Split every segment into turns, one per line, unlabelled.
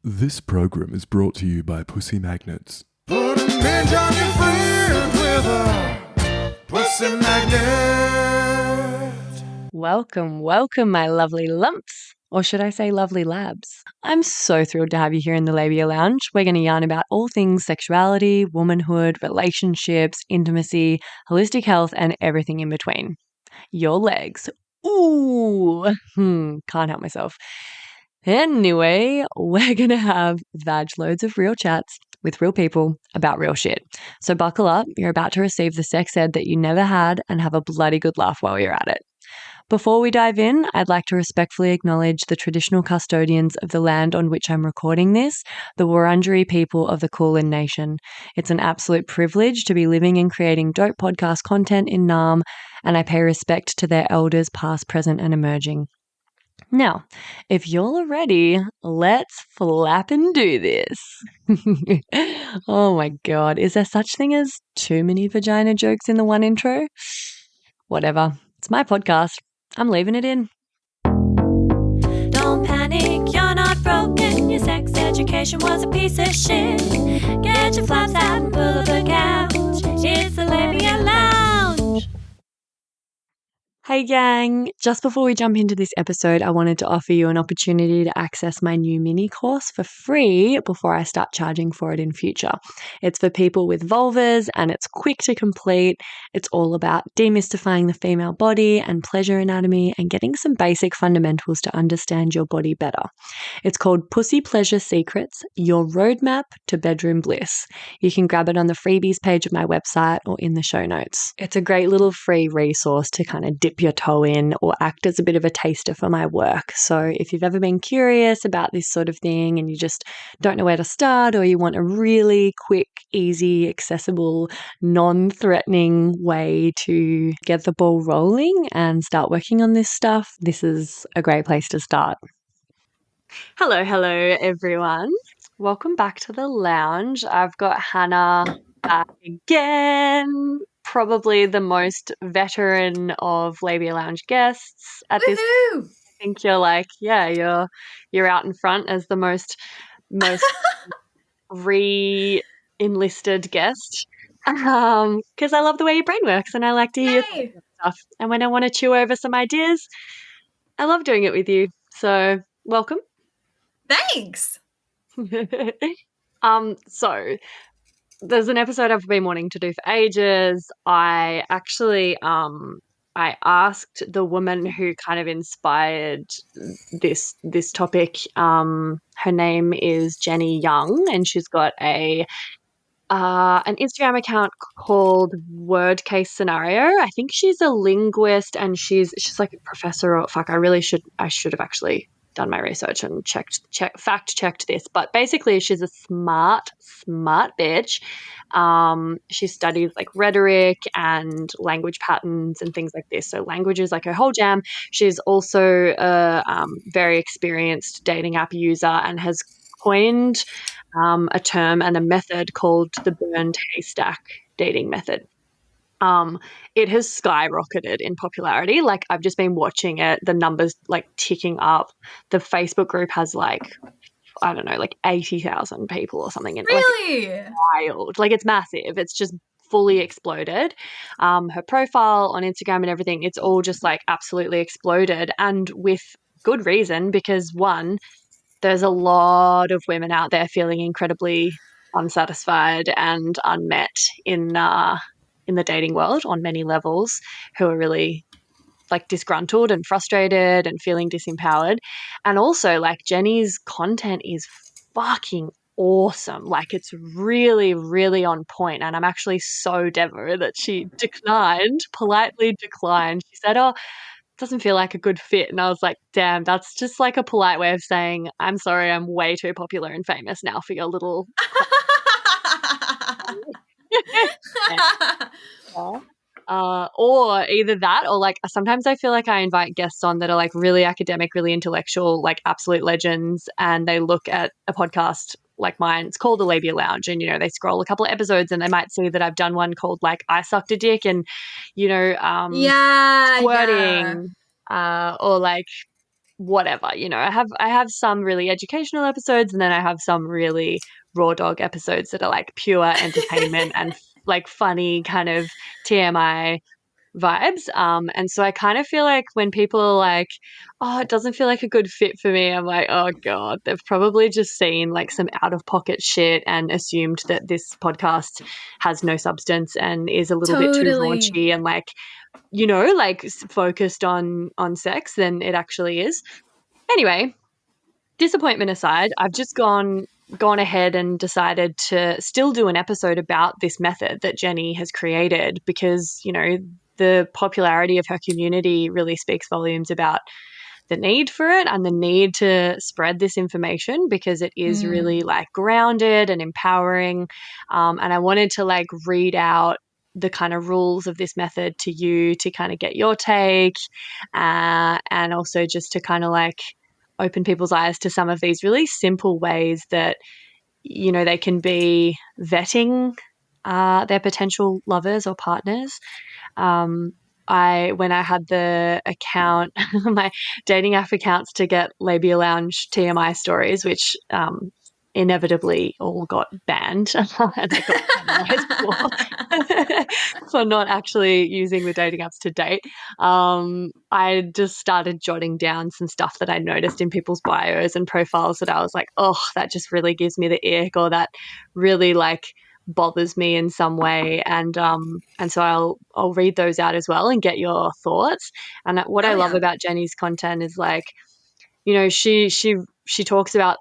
This program is brought to you by Pussy Magnets.
Put a midge on your fridge with a pussy magnet.
Welcome, my lovely lumps. Or should I say lovely labs? I'm so thrilled to have you here in the Labia Lounge. We're going to yarn about all things sexuality, womanhood, relationships, intimacy, holistic health, and everything in between. Your legs. Ooh, can't help myself. Anyway, we're going to have vag loads of real chats with real people about real shit. So buckle up, you're about to receive the sex ed that you never had and have a bloody good laugh while you're at it. Before we dive in, I'd like to respectfully acknowledge the traditional custodians of the land on which I'm recording this, the Wurundjeri people of the Kulin Nation. It's an absolute privilege to be living and creating dope podcast content in Naarm, and I pay respect to their elders past, present, and emerging. Now, if you're ready, let's flap and do this. Oh my God, is there such thing as too many vagina jokes in the one intro? Whatever, it's my podcast. I'm leaving it in.
Don't panic, you're not broken. Your sex education was a piece of shit. Get your flaps out and pull up a couch. It's the Labia Lounge.
Hey gang, just before we jump into this episode, I wanted to offer you an opportunity to access my new mini course for free before I start charging for it in future. It's for people with vulvas and it's quick to complete. It's all about demystifying the female body and pleasure anatomy and getting some basic fundamentals to understand your body better. It's called Pussy Pleasure Secrets, Your Roadmap to Bedroom Bliss. You can grab it on the freebies page of my website or in the show notes. It's a great little free resource to kind of dip your toe in or act as a bit of a taster for my work. So if you've ever been curious about this sort of thing and you just don't know where to start, or you want a really quick, easy, accessible, non-threatening way to get the ball rolling and start working on this stuff, this is a great place to start. Hello, everyone. Welcome back to the lounge. I've got Hannah back again. Probably the most veteran of Labia Lounge guests at this point. I think you're like, yeah, you're out in front as the most re-enlisted guest. Because I love the way your brain works and I like to hear stuff. And when I want to chew over some ideas, I love doing it with you. So welcome.
Thanks.
So there's an episode I've been wanting to do for ages. I actually I asked the woman who kind of inspired this topic. Her name is Jennie Young, and she's got an Instagram account called Word Case Scenario. I think she's a linguist, and she's like a professor. Or I should have actually done my research and fact checked this, but basically she's a smart bitch. She studies like rhetoric and language patterns and things like this. So language is like her whole jam. She's also a very experienced dating app user and has coined a term and a method called the Burned Haystack Dating Method. It has skyrocketed in popularity. Like, I've just been watching it, the numbers like ticking up. The Facebook group has like, I don't know, like 80,000 people or something.
Really?
Like, it's wild. Like, it's massive. It's just fully exploded. Her profile on Instagram and everything, it's all just like absolutely exploded, and with good reason, because one, there's a lot of women out there feeling incredibly unsatisfied and unmet in the dating world on many levels, who are really like disgruntled and frustrated and feeling disempowered. And also, like, Jennie's content is fucking awesome. Like, it's really, really on point. And I'm actually so devo that she politely declined. She said, "Oh, doesn't feel like a good fit." And I was like, damn, that's just like a polite way of saying, I'm sorry, I'm way too popular and famous now for your little or either that, or like sometimes I feel like I invite guests on that are like really academic, really intellectual, like absolute legends, and they look at a podcast like mine. It's called the Labia Lounge, and they scroll a couple of episodes and they might see that I've done one called like I Sucked a Dick, and squirting, or like whatever, I have some really educational episodes, and then I have some really raw dog episodes that are like pure entertainment and like funny kind of TMI vibes. And so I kind of feel like when people are like, oh, it doesn't feel like a good fit for me, I'm like, oh God, they've probably just seen like some out of pocket shit and assumed that this podcast has no substance and is a little bit too
Totally.
raunchy and like, like focused on sex than it actually is. Anyway, disappointment aside, I've just gone ahead and decided to still do an episode about this method that Jennie has created because, the popularity of her community really speaks volumes about the need for it and the need to spread this information because it is really like grounded and empowering. And I wanted to like read out the kind of rules of this method to you to kind of get your take, and also just to kind of like open people's eyes to some of these really simple ways that, they can be vetting their potential lovers or partners. When I had the account, my dating app accounts to get Labia Lounge TMI stories, which inevitably all got banned, and I got penalized for not actually using the dating apps to date. I just started jotting down some stuff that I noticed in people's bios and profiles that I was like, oh, that just really gives me the ick, or that really like bothers me in some way, and so I'll read those out as well and get your thoughts. And what I love about Jennie's content is like, she talks about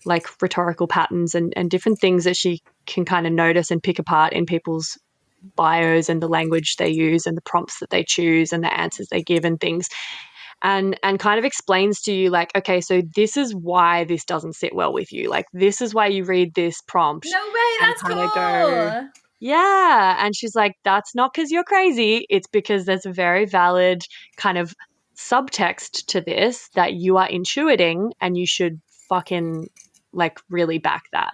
like rhetorical patterns and different things that she can kind of notice and pick apart in people's bios and the language they use and the prompts that they choose and the answers they give and things, and kind of explains to you like, okay, so this is why this doesn't sit well with you. Like, this is why you read this prompt.
No way, that's
and
cool.
go, yeah. And she's like, that's not because you're crazy. It's because there's a very valid kind of subtext to this that you are intuiting, and you should fucking like really back that.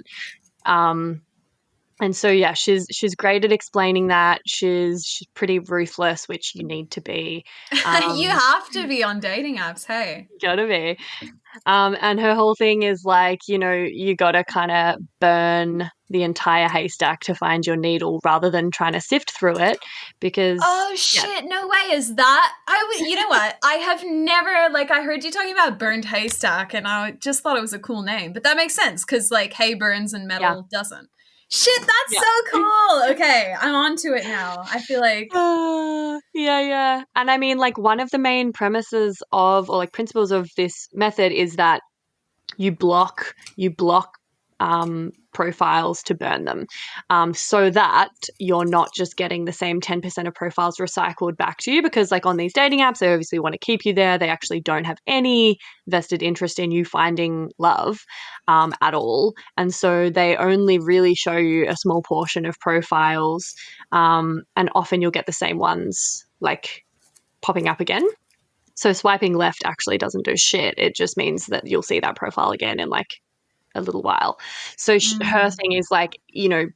And so, yeah, she's great at explaining that. She's pretty ruthless, which you need to be.
You have to be on dating apps, hey.
Gotta be. And her whole thing is like, you gotta kind of burn the entire haystack to find your needle rather than trying to sift through it, because
oh shit, no way, is that you know what, I have never, like, I heard you talking about Burned Haystack and I just thought it was a cool name, but that makes sense because like hay burns and metal doesn't. Shit, that's so cool. Okay, I'm onto it now. I feel like
yeah. And I mean, like, one of the main premises of, or like principles of this method is that you block profiles to burn them, so that you're not just getting the same 10% of profiles recycled back to you, because like on these dating apps, they obviously want to keep you there. They actually don't have any vested interest in you finding love at all, and so they only really show you a small portion of profiles, and often you'll get the same ones like popping up again. So swiping left actually doesn't do shit. It just means that you'll see that profile again in like a little while. So her thing is like,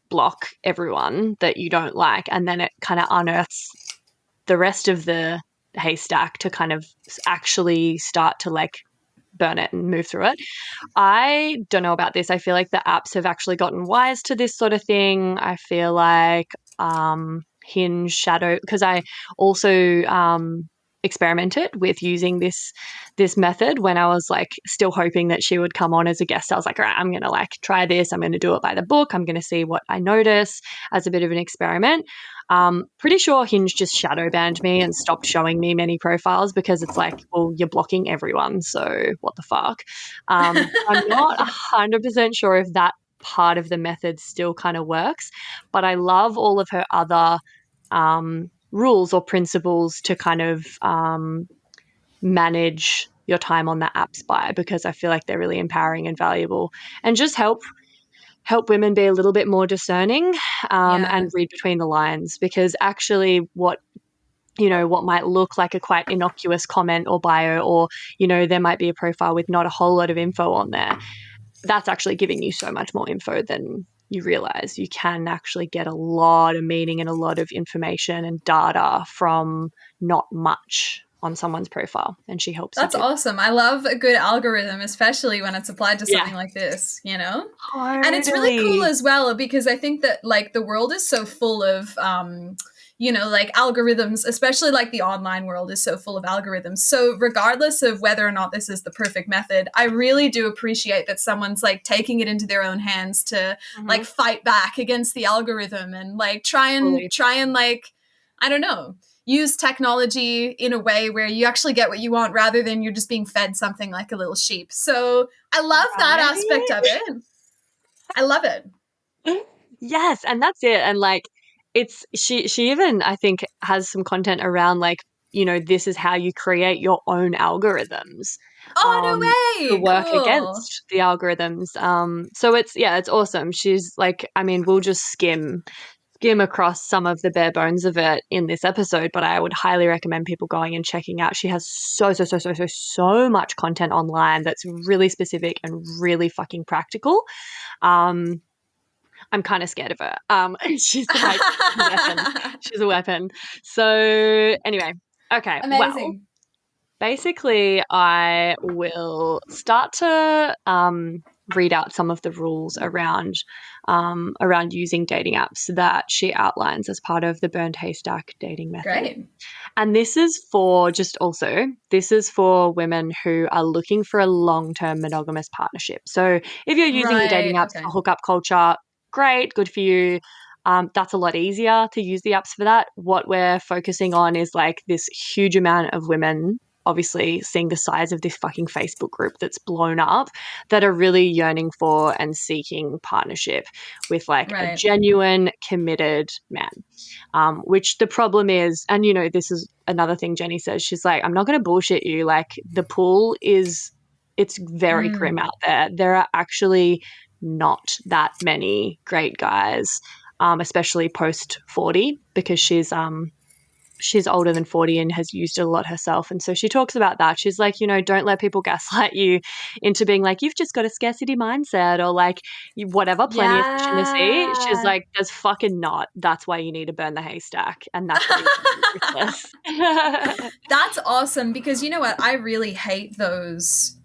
block everyone that you don't like, and then it kind of unearths the rest of the haystack to kind of actually start to like burn it and move through it. I don't know about this. I feel like the apps have actually gotten wise to this sort of thing. I feel like Hinge, Shadow, because I also experimented with using this method when I was like still hoping that she would come on as a guest. I was like, all right, I'm going to like try this. I'm going to do it by the book. I'm going to see what I notice as a bit of an experiment. Pretty sure Hinge just shadow banned me and stopped showing me many profiles because it's like, well, you're blocking everyone, so what the fuck? I'm not 100% sure if that part of the method still kind of works, but I love all of her other rules or principles to kind of manage your time on the apps by, because I feel like they're really empowering and valuable, and just help women be a little bit more discerning and read between the lines, because actually what might look like a quite innocuous comment or bio, or there might be a profile with not a whole lot of info on there, that's actually giving you so much more info than you realize. You can actually get a lot of meaning and a lot of information and data from not much on someone's profile, and she helps
That's
you.
awesome. I love a good algorithm, especially when it's applied to something like this, you know?
Totally.
And it's really cool as well because I think that like the world is so full of you know, like algorithms, especially like the online world is so full of algorithms. So regardless of whether or not this is the perfect method, I really do appreciate that someone's like taking it into their own hands to like fight back against the algorithm and like try and like, I don't know, use technology in a way where you actually get what you want rather than you're just being fed something like a little sheep. So I love that aspect of it. I love it.
Yes, and that's it. And like she even I think has some content around like, you know, this is how you create your own algorithms.
Oh, no
To
way.
work
Cool.
against the algorithms. So it's awesome. She's like, I mean, we'll just skim across some of the bare bones of it in this episode, but I would highly recommend people going and checking out. She has so much content online that's really specific and really fucking practical. I'm kind of scared of her. She's like a weapon. She's a weapon. So anyway, okay.
Amazing.
Well, basically, I will start to read out some of the rules around using dating apps that she outlines as part of the Burned Haystack Dating Method.
Great.
And this is for women who are looking for a long-term monogamous partnership. So if you're using the dating apps for hookup culture, great, good for you. That's a lot easier to use the apps for that. What we're focusing on is like this huge amount of women, obviously seeing the size of this fucking Facebook group that's blown up, that are really yearning for and seeking partnership with like a genuine, committed man. Which the problem is, and you know, this is another thing Jennie says, she's like, I'm not going to bullshit you. Like the pool it's very grim out there. There are actually not that many great guys, especially post 40, because she's older than 40 and has used it a lot herself. And so she talks about that. She's like, you know, don't let people gaslight you into being like, you've just got a scarcity mindset or like whatever, plenty of fish in the sea. She's like, there's fucking not. That's why you need to burn the haystack. And that's why you're ruthless.
That's awesome because you know what? I really hate those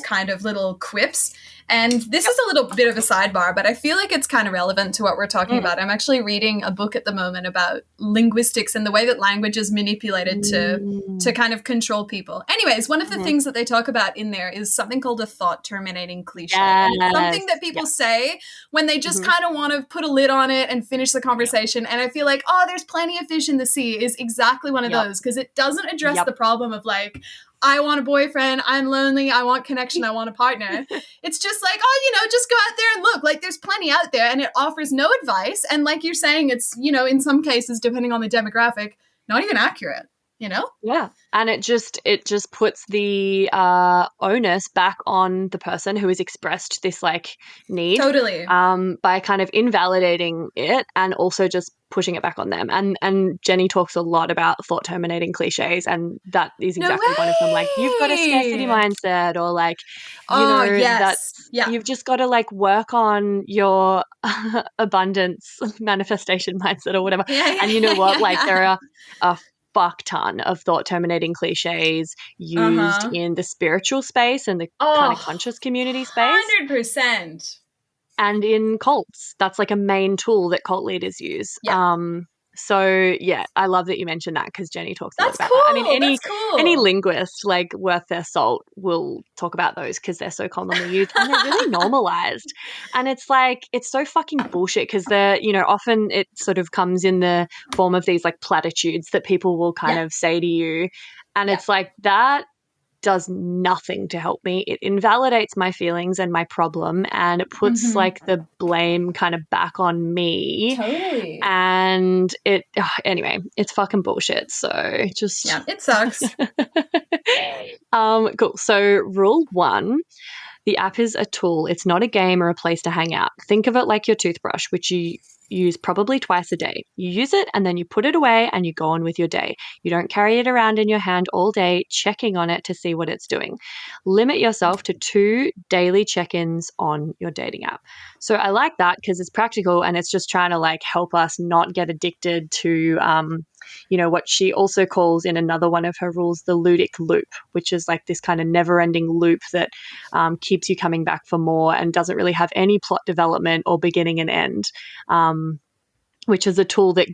kind of little quips. And this is a little bit of a sidebar, but I feel like it's kind of relevant to what we're talking about. I'm actually reading a book at the moment about linguistics and the way that language is manipulated to kind of control people. Anyways, one of the things that they talk about in there is something called a thought terminating cliche. And it's something that people say when they just kind of want to put a lid on it and finish the conversation. And I feel like, oh, there's plenty of fish in the sea is exactly one of those because it doesn't address the problem of like, I want a boyfriend, I'm lonely, I want connection, I want a partner. It's just like, oh, you know, just go out there and look. Like there's plenty out there and it offers no advice. And like you're saying, it's, you know, in some cases, depending on the demographic, not even accurate, you know?
Yeah. And it just puts the onus back on the person who has expressed this like need.
Totally.
By kind of invalidating it and also just pushing it back on them. And Jennie talks a lot about thought terminating cliches, and that is exactly one of them. Like, you've got a scarcity mindset, or like, you've just got to like work on your abundance manifestation mindset or whatever. And you know what? Like there are a fuck ton of thought terminating cliches used in the spiritual space and the kind of conscious community space.
100%.
And in cults, that's like a main tool that cult leaders use. So yeah, I love that you mentioned that because Jennie talks a lot about that. I mean, any linguist like worth their salt will talk about those because they're so commonly used and they're really normalized. And it's like, it's so fucking bullshit because they're, you know, often it sort of comes in the form of these like platitudes that people will kind of say to you. And it's like that does nothing to help me. It invalidates my feelings and my problem, and it puts like the blame kind of back on me.
Totally.
And anyway, it's fucking bullshit. So just
it sucks.
Cool. So rule 1, the app is a tool. It's not a game or a place to hang out. Think of it like your toothbrush, which you use probably twice a day. You use it and then you put it away and you go on with your day. You don't carry it around in your hand all day checking on it to see what it's doing. Limit yourself to 2 daily check-ins on your dating app. So I like that because it's practical and it's just trying to like help us not get addicted to what she also calls in another one of her rules, the ludic loop, which is like this kind of never-ending loop that keeps you coming back for more and doesn't really have any plot development or beginning and end, which is a tool that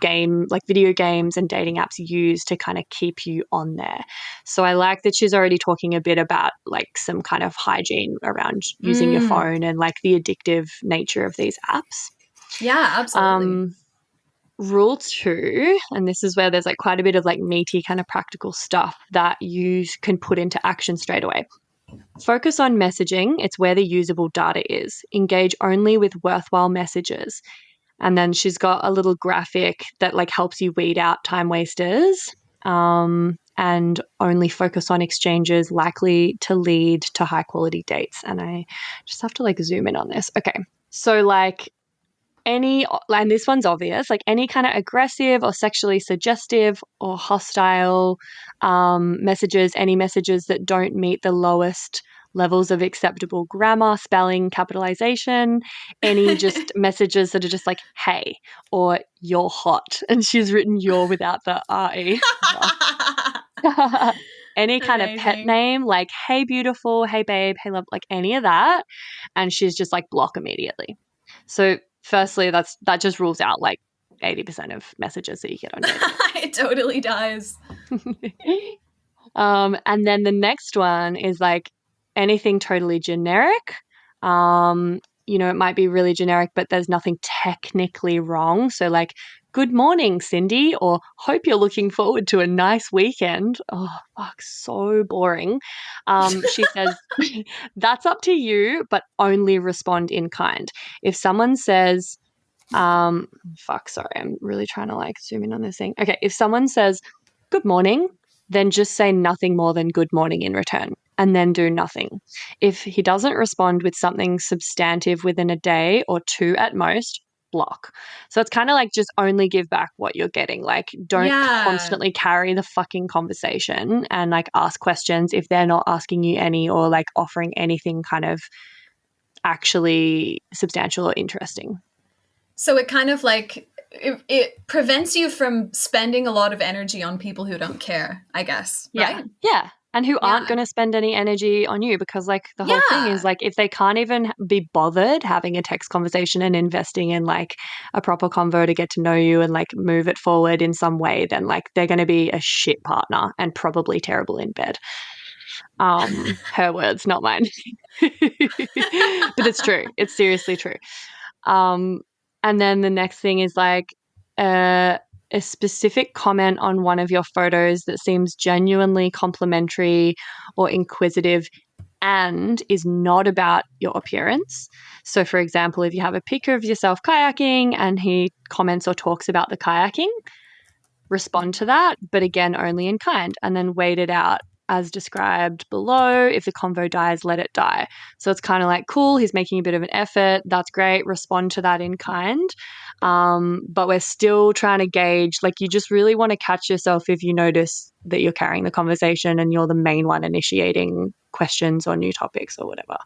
video games and dating apps use to kind of keep you on there. So I like that she's already talking a bit about like some kind of hygiene around using your phone and like the addictive nature of these apps.
Yeah, absolutely.
Rule 2, and this is where there's like quite a bit of like meaty kind of practical stuff that you can put into action straight away. Focus on messaging. It's where the usable data is. Engage only with worthwhile messages. And then she's got a little graphic that like helps you weed out time wasters, and only focus on exchanges likely to lead to high quality dates. And I just have to like zoom in on this. Okay. So like and this one's obvious, like any kind of aggressive or sexually suggestive or hostile messages, any messages that don't meet the lowest levels of acceptable grammar, spelling, capitalization, any just messages that are just like, hey, or you're hot. And she's written you're without the R-E. Any kind of pet
Amazing.
name, like, hey, beautiful, hey, babe, hey, love, like any of that. And she's just like, block immediately. So firstly, that just rules out like 80% of messages that you get on dating.
It totally does.
And then the next one is like anything totally generic. It might be really generic, but there's nothing technically wrong. So like, good morning, Cindy, or hope you're looking forward to a nice weekend. Oh, fuck, so boring. She says, that's up to you, but only respond in kind. If someone says, sorry, I'm really trying to like zoom in on this thing. Okay, if someone says, good morning, then just say nothing more than good morning in return and then do nothing. If he doesn't respond with something substantive within a day or 2 at most, block. So it's kind of like just only give back what you're getting. Like don't constantly carry the fucking conversation and like ask questions if they're not asking you any or like offering anything kind of actually substantial or interesting.
So it kind of like it prevents you from spending a lot of energy on people who don't care, I guess, right?
Yeah. And who aren't going to spend any energy on you because like the whole thing is like if they can't even be bothered having a text conversation and investing in like a proper convo to get to know you and like move it forward in some way, then like they're going to be a shit partner and probably terrible in bed. Her words, not mine. But it's true. It's seriously true. And then the next thing is like a specific comment on one of your photos that seems genuinely complimentary or inquisitive and is not about your appearance. So, for example, if you have a picture of yourself kayaking and he comments or talks about the kayaking, respond to that, but again, only in kind, and then wait it out as described below. If the convo dies, let it die. So it's kind of like, cool, he's making a bit of an effort. That's great. Respond to that in kind. But we're still trying to gauge, like you just really want to catch yourself if you notice that you're carrying the conversation and you're the main one initiating questions or new topics or whatever.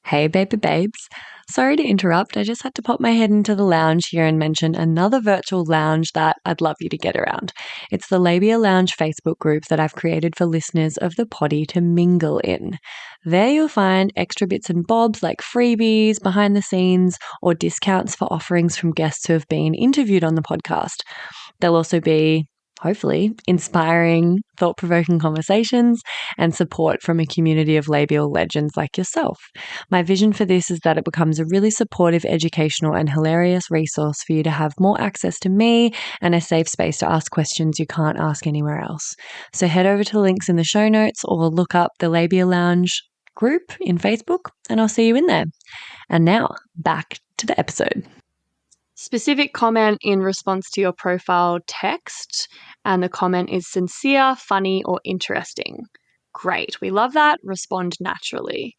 Hey, baby babes. Sorry to interrupt. I just had to pop my head into the lounge here and mention another virtual lounge that I'd love you to get around. It's the Labia Lounge Facebook group that I've created for listeners of the poddy to mingle in. There you'll find extra bits and bobs like freebies, behind the scenes, or discounts for offerings from guests who have been interviewed on the podcast. There'll also be, hopefully, inspiring, thought-provoking conversations and support from a community of labial legends like yourself. My vision for this is that it becomes a really supportive, educational and hilarious resource for you to have more access to me and a safe space to ask questions you can't ask anywhere else. So head over to the links in the show notes or look up the Labia Lounge group in Facebook and I'll see you in there. And now, back to the episode. Specific comment in response to your profile text, and the comment is sincere, funny, or interesting. Great. We love that. Respond naturally.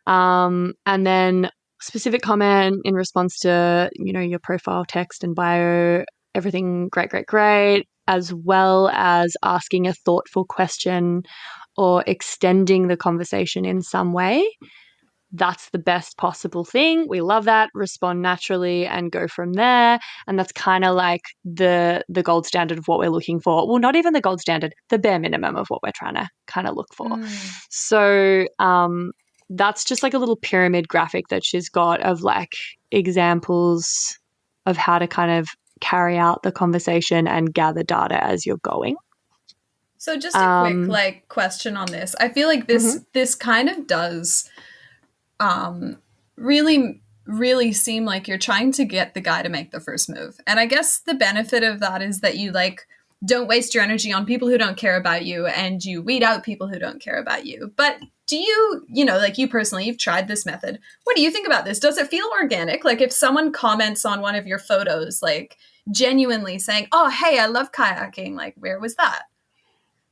And then specific comment in response to, your profile text and bio, everything great, as well as asking a thoughtful question or extending the conversation in some way. That's the best possible thing. We love that. Respond naturally and go from there. And that's kind of like the gold standard of what we're looking for. Well, not even the gold standard, the bare minimum of what we're trying to kind of look for. So that's just like a little pyramid graphic that she's got of like examples of how to kind of carry out the conversation and gather data as you're going.
So just a quick like question on this. I feel like this kind of does really seem like you're trying to get the guy to make the first move. And I guess the benefit of that is that you like don't waste your energy on people who don't care about you, and you weed out people who don't care about you. But do you, like you personally, you've tried this method. What do you think about this? Does it feel organic? Like if someone comments on one of your photos, like genuinely saying, "Oh, hey, I love kayaking. Like, where was that?"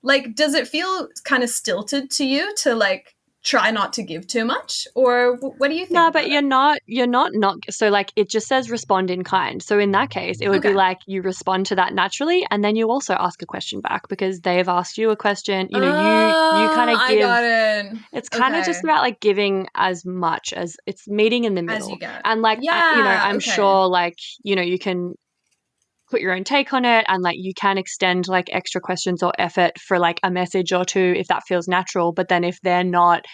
Like, does it feel kind of stilted to you to like try not to give too much, or what do you think?
No, but you're not so like it just says respond in kind. So in that case, it would be like you respond to that naturally, and then you also ask a question back because they've asked you a question. You kind of give.
I got it.
It's kind of just about like giving as much as it's meeting in the middle.
As you get.
And like I'm sure like you can put your own take on it, and like you can extend like extra questions or effort for like a message or two if that feels natural. But then if they're not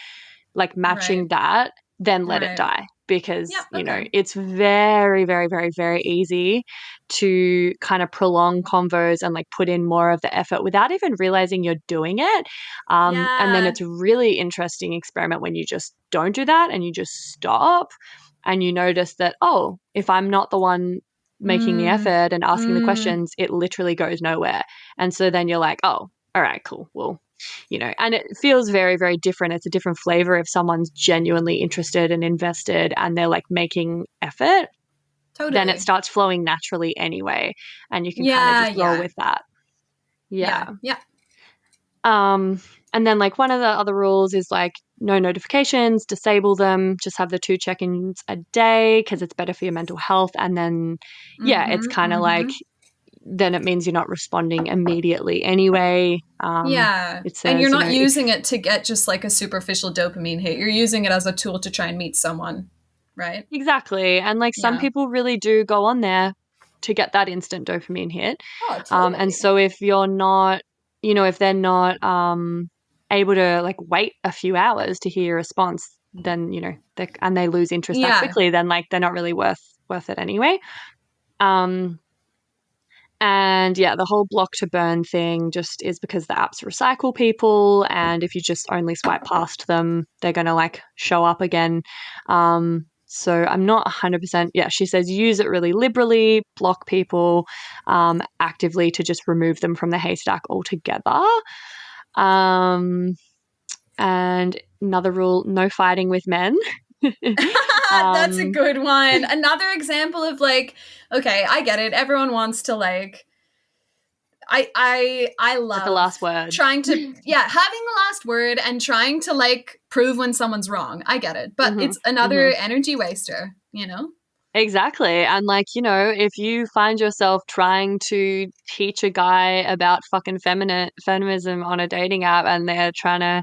like matching that, then let it die, because it's very, very, very, very easy to kind of prolong convos and like put in more of the effort without even realizing you're doing it. And then it's a really interesting experiment when you just don't do that and you just stop and you notice that, oh, if I'm not the one making the effort and asking the questions, it literally goes nowhere. And so then you're like, oh, all right, cool. Well, and it feels very, very different. It's a different flavor if someone's genuinely interested and invested and they're like making effort. Totally. Then it starts flowing naturally anyway. And you can kind of just roll with that. Yeah. And then like one of the other rules is like no notifications, disable them, just have the 2 check-ins a day because it's better for your mental health. And then, it's kind of like, then it means you're not responding immediately anyway.
It says, and you're not using it to get just like a superficial dopamine hit. You're using it as a tool to try and meet someone, right?
Exactly. And like some people really do go on there to get that instant dopamine hit.
Oh, totally.
And so if you're not, if they're not able to like wait a few hours to hear your response, then, and they lose interest that quickly, then like they're not really worth it anyway. And the whole block to burn thing just is because the apps recycle people, and if you just only swipe past them, they're going to like show up again. So I'm not 100%. Yeah, she says use it really liberally, block people actively to just remove them from the haystack altogether. And another rule, no fighting with men.
That's a good one. Another example of like, okay, I get it. Everyone wants to like, I love
the last word.
Trying to, having the last word and trying to like prove when someone's wrong. I get it. But it's another energy waster,
Exactly. And like, if you find yourself trying to teach a guy about fucking feminism on a dating app and they're trying to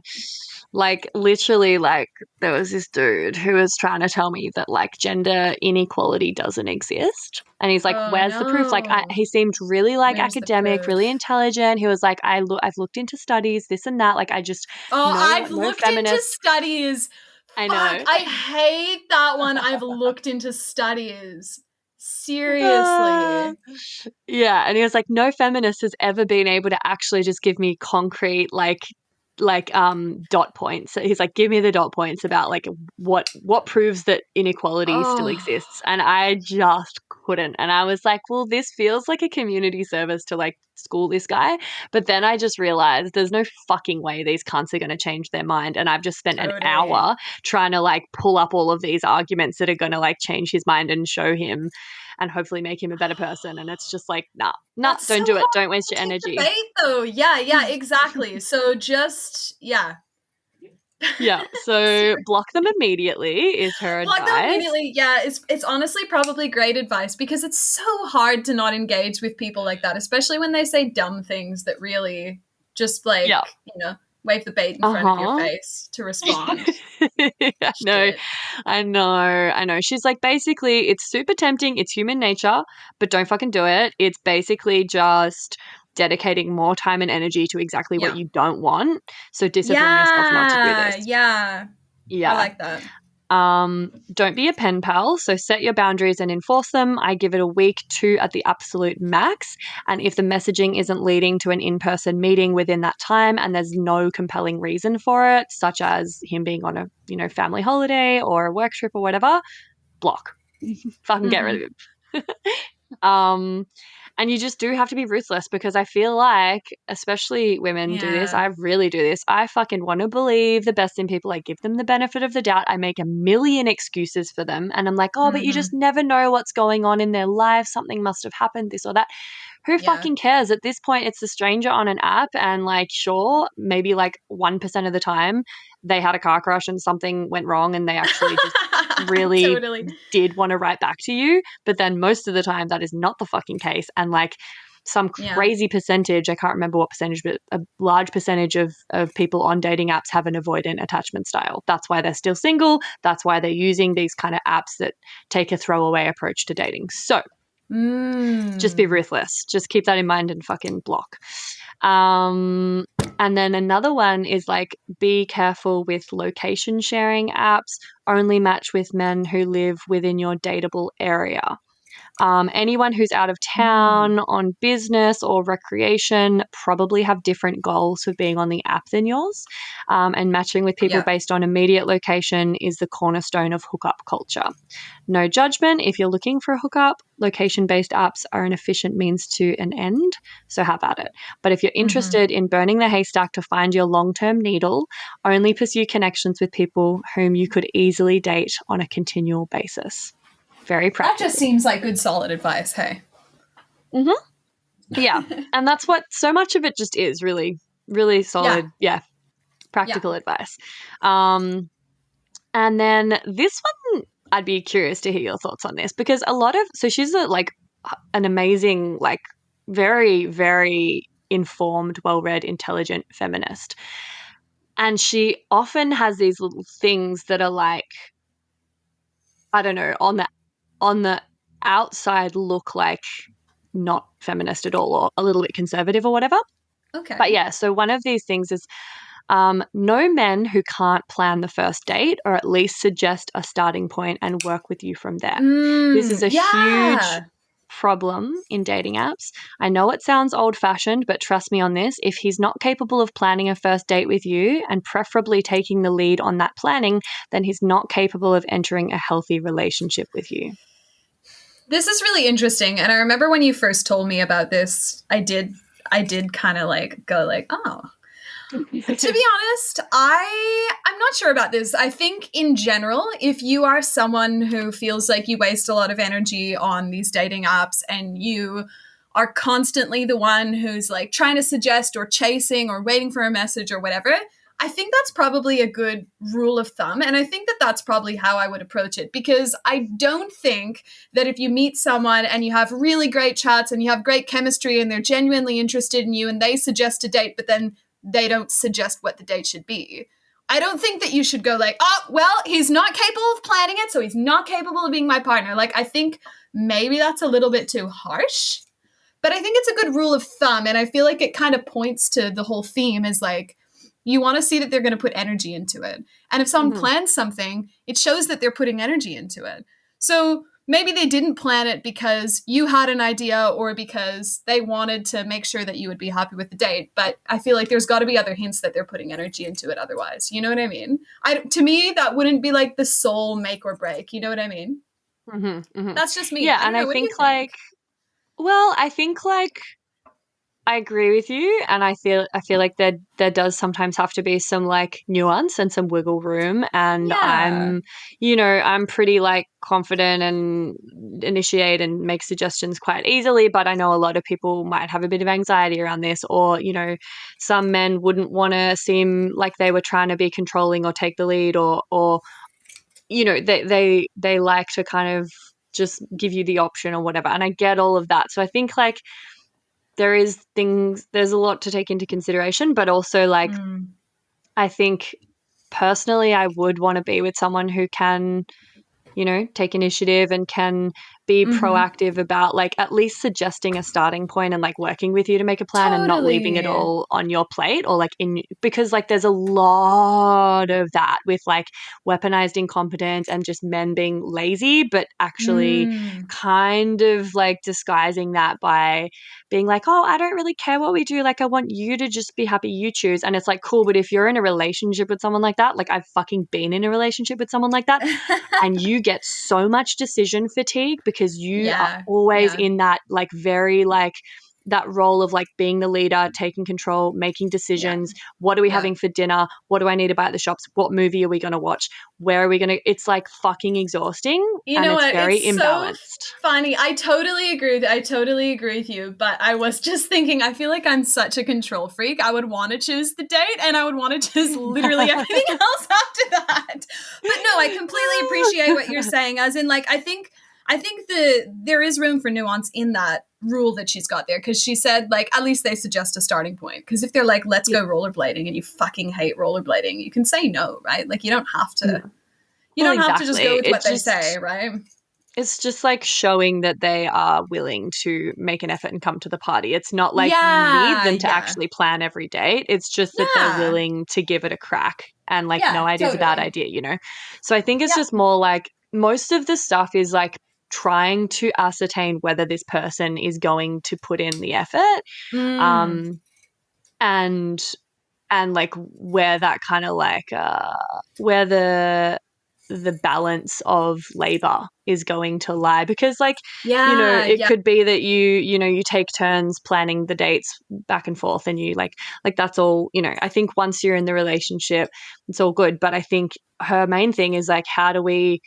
like literally like there was this dude who was trying to tell me that like gender inequality doesn't exist. And he's like, where's the proof? Like he seemed really like academic, really intelligent. He was like, I've looked into studies, this and that. Like I just
I've looked into studies.
I know.
I hate that one. I've looked into studies. Seriously.
Yeah. And he was like, no feminist has ever been able to actually just give me concrete like dot points. So he's like, give me the dot points about like what proves that inequality still exists. And I just couldn't. And I was like, well, this feels like a community service to like school this guy. But then I just realized there's no fucking way these cunts are going to change their mind. And I've just spent an hour trying to like pull up all of these arguments that are going to like change his mind and show him and hopefully make him a better person. And it's just like, nah, don't do it. Don't waste your energy.
Debate, though. Yeah, exactly. So just,
Yeah. So block them immediately is her
Block
advice.
them immediately. Yeah, it's honestly probably great advice because it's so hard to not engage with people like that, especially when they say dumb things that really just like,
Yeah.
wave the bait in front of your face to respond.
No,
Shit.
I know. She's like, basically, it's super tempting. It's human nature, but don't fucking do it. It's basically just dedicating more time and energy to exactly what
Yeah.
you don't want. So discipline yourself not to do this.
Yeah.
Yeah.
I like that.
Don't be a pen pal. So set your boundaries and enforce them. I give it a week, 2 at the absolute max. And if the messaging isn't leading to an in-person meeting within that time and there's no compelling reason for it, such as him being on a, family holiday or a work trip or whatever, block. Fucking get rid of him. And you just do have to be ruthless because I feel like, especially women do this, I really do this. I fucking want to believe the best in people. I give them the benefit of the doubt. I make a million excuses for them. And I'm like, oh, but you just never know what's going on in their life. Something must have happened, this or that. Who fucking cares? At this point, it's a stranger on an app and like, sure, maybe like 1% of the time they had a car crash and something went wrong and they actually just really did want to write back to you. But then most of the time that is not the fucking case. And like some crazy percentage, I can't remember what percentage, but a large percentage of people on dating apps have an avoidant attachment style. That's why they're still single. That's why they're using these kind of apps that take a throwaway approach to dating. So just be ruthless. Just keep that in mind and fucking block. And then another one is like, be careful with location sharing apps. Only match with men who live within your dateable area. Anyone who's out of town on business or recreation probably have different goals for being on the app than yours. And matching with people based on immediate location is the cornerstone of hookup culture. No judgment. If you're looking for a hookup, location-based apps are an efficient means to an end, so have at it. But if you're interested in burning the haystack to find your long-term needle, only pursue connections with people whom you could easily date on a continual basis. Very practical.
That just seems like good, solid advice, hey?
Yeah, and that's what so much of it just is, really, really solid, practical advice. And then this one, I'd be curious to hear your thoughts on this because so she's an amazing, like very, very informed, well-read, intelligent feminist. And she often has these little things that are like, I don't know, on the outside look like not feminist at all or a little bit conservative or whatever.
Okay.
But yeah, so one of these things is no men who can't plan the first date or at least suggest a starting point and work with you from there. This is a huge problem in dating apps. I know it sounds old-fashioned, but trust me on this. If he's not capable of planning a first date with you and preferably taking the lead on that planning, then he's not capable of entering a healthy relationship with you.
This is really interesting. And I remember when you first told me about this, I did kind of like go like, oh. To be honest, I'm not sure about this. I think in general, if you are someone who feels like you waste a lot of energy on these dating apps and you are constantly the one who's like trying to suggest or chasing or waiting for a message or whatever, I think that's probably a good rule of thumb. And I think that that's probably how I would approach it, because I don't think that if you meet someone and you have really great chats and you have great chemistry and they're genuinely interested in you and they suggest a date, but then they don't suggest what the date should be, I don't think that you should go like, oh, well, he's not capable of planning it, so he's not capable of being my partner. Like, I think maybe that's a little bit too harsh, but I think it's a good rule of thumb. And I feel like it kind of points to the whole theme is like, you want to see that they're going to put energy into it. And if someone plans something, it shows that they're putting energy into it. So maybe they didn't plan it because you had an idea or because they wanted to make sure that you would be happy with the date. But I feel like there's got to be other hints that they're putting energy into it otherwise. You know what I mean? To me, that wouldn't be like the sole make or break. You know what I mean?
That's
just me.
Yeah, and I think like I agree with you, and I feel like there does sometimes have to be some like nuance and some wiggle room. And
Yeah.
I'm pretty like confident and initiate and make suggestions quite easily, but I know a lot of people might have a bit of anxiety around this, or some men wouldn't want to seem like they were trying to be controlling or take the lead, or they like to kind of just give you the option or whatever. And I get all of that. So I think like there's a lot to take into consideration, but also like
Mm.
I think personally I would want to be with someone who can take initiative and can be
Mm-hmm.
proactive about like at least suggesting a starting point and like working with you to make a plan and not leaving it
Totally.
all on your plate, or like because like there's a lot of that with like weaponized incompetence and just men being lazy, but actually
Mm.
kind of like disguising that by being like, oh, I don't really care what we do. Like, I want you to just be happy, you choose. And it's like, cool. But if you're in a relationship with someone like that, like I've fucking been in a relationship with someone like that, and you get so much decision fatigue because you are
Yeah.
always
Yeah.
in that like very like that role of like being the leader, taking control, making
Yeah.
decisions. What are we
Yeah.
having for dinner? What do I need to buy at the shops? What movie are we going to watch? Where are we going to? It's like fucking exhausting,
You
and
know
it's
what?
very
It's so
imbalanced.
funny. I totally agree. I totally agree with you. But I was just thinking, I feel like I'm such a control freak. I would want to choose the date, and I would want to choose literally everything else after that. But no, I completely appreciate what you're saying. As in, like, I think there is room for nuance in that rule that she's got there, because she said like at least they suggest a starting point. Because if they're like, let's go rollerblading, and you fucking hate rollerblading, you can say no, right? Like you don't have to. You
Well,
don't have to just go
exactly.
with what they say, right?
It's just like showing that they are willing to make an effort and come to the party. It's not like you need
Yeah,
them to
yeah,
actually plan every date. It's just that they're
yeah,
willing to give it a crack, and like no
yeah,
idea is a bad
totally.
idea. So I think it's
Yep.
just more like most of the stuff is like trying to ascertain whether this person is going to put in the effort.
Mm,
Um, and like where that kind of like where the balance of labor is going to lie, because like
yeah,
it
yeah.
could be that you take turns planning the dates back and forth, and you like that's all. I think once you're in the relationship it's all good, but I think her main thing is like how do we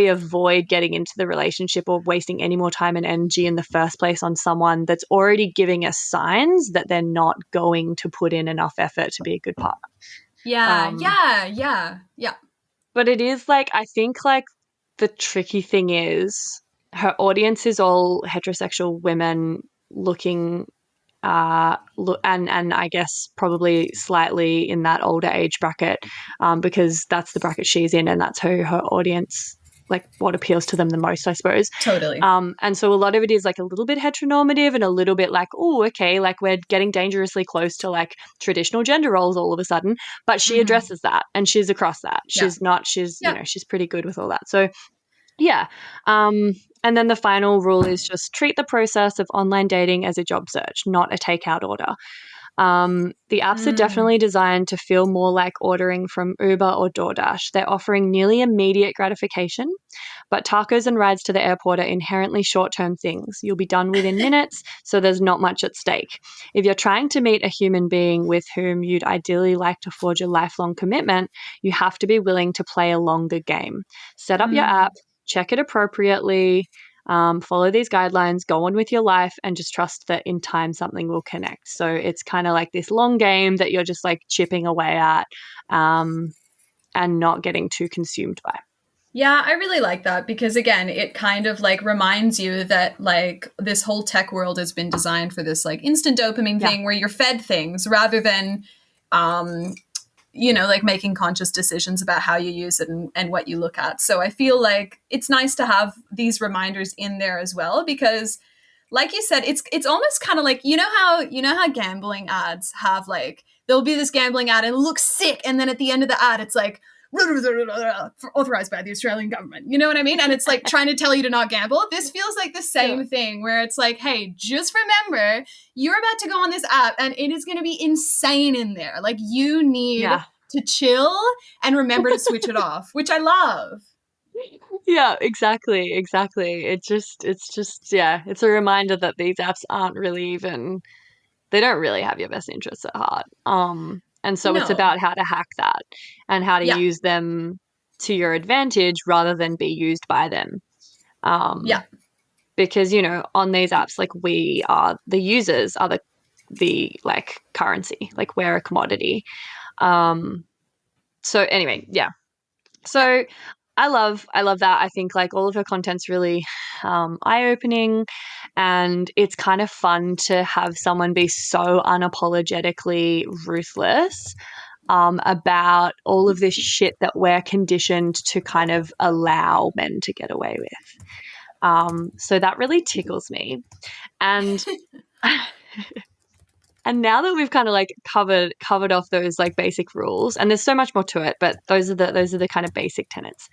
avoid getting into the relationship or wasting any more time and energy in the first place on someone that's already giving us signs that they're not going to put in enough effort to be a good partner.
Yeah,
um
yeah, yeah, yeah.
but it is like, I think like the tricky thing is her audience is all heterosexual women looking and I guess probably slightly in that older age bracket, because that's the bracket she's in and that's who her audience, like what appeals to them the most, I suppose.
Totally.
And so a lot of it is like a little bit heteronormative and a little bit like, oh, okay, like we're getting dangerously close to like traditional gender roles all of a sudden. But she
Mm-hmm.
addresses that and she's across that.
Yeah,
She's
yeah.
she's pretty good with all that. So yeah. And then the final rule is just treat the process of online dating as a job search, not a takeout order. The apps are
Mm,
definitely designed to feel more like ordering from Uber or DoorDash. They're offering nearly immediate gratification, but tacos and rides to the airport are inherently short term things. You'll be done within minutes, so there's not much at stake. If you're trying to meet a human being with whom you'd ideally like to forge a lifelong commitment, you have to be willing to play a longer game. Set up your
mm.
app, check it appropriately, follow these guidelines, go on with your life, and just trust that in time something will connect. So it's kind of like this long game that you're just like chipping away at, and not getting too consumed by.
Yeah, I really like that, because again, it kind of like reminds you that like this whole tech world has been designed for this like instant dopamine
Yeah.
thing where you're fed things rather than um like making conscious decisions about how you use it and what you look at. So I feel like it's nice to have these reminders in there as well, because like you said, it's almost kind of like, you know how gambling ads have like, there'll be this gambling ad and it looks sick, and then at the end of the ad it's like authorized by the Australian government. You know what I mean? And it's like trying to tell you to not gamble. This feels like the same thing, where it's like, hey, just remember, you're about to go on this app and it is going to be insane in there. Like you need
Yeah.
to chill and remember to switch it off, which I love.
Yeah, exactly. It's just, yeah, it's a reminder that these apps aren't really even they don't really have your best interests at heart. And so it's
No.
about how to hack that and how to
Yeah.
use them to your advantage rather than be used by them.
Yeah.
Because, you know, on these apps, like we are the users are the like currency, like we're a commodity. So anyway, yeah. So I love that. I think like all of her content's really eye-opening, and it's kind of fun to have someone be so unapologetically ruthless about all of this shit that we're conditioned to kind of allow men to get away with. So that really tickles me. And and now that we've kind of like covered off those like basic rules, and there's so much more to it, but those are the kind of basic tenets.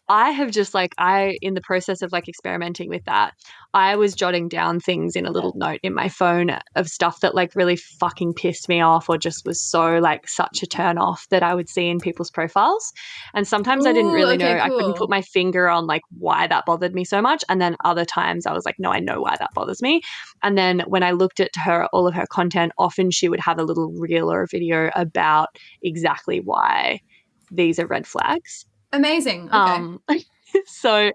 I have just like in the process of like experimenting with that, I was jotting down things in a little note in my phone of stuff that like really fucking pissed me off or just was so like such a turn off that I would see in people's profiles. And sometimes I didn't
Ooh,
really
okay,
know. I couldn't
cool.
put my finger on like why that bothered me so much. And then other times I was like, no, I know why that bothers me. And then when I looked at all of her content, often she would have a little reel or a video about exactly why these are red flags.
Amazing. Okay.
So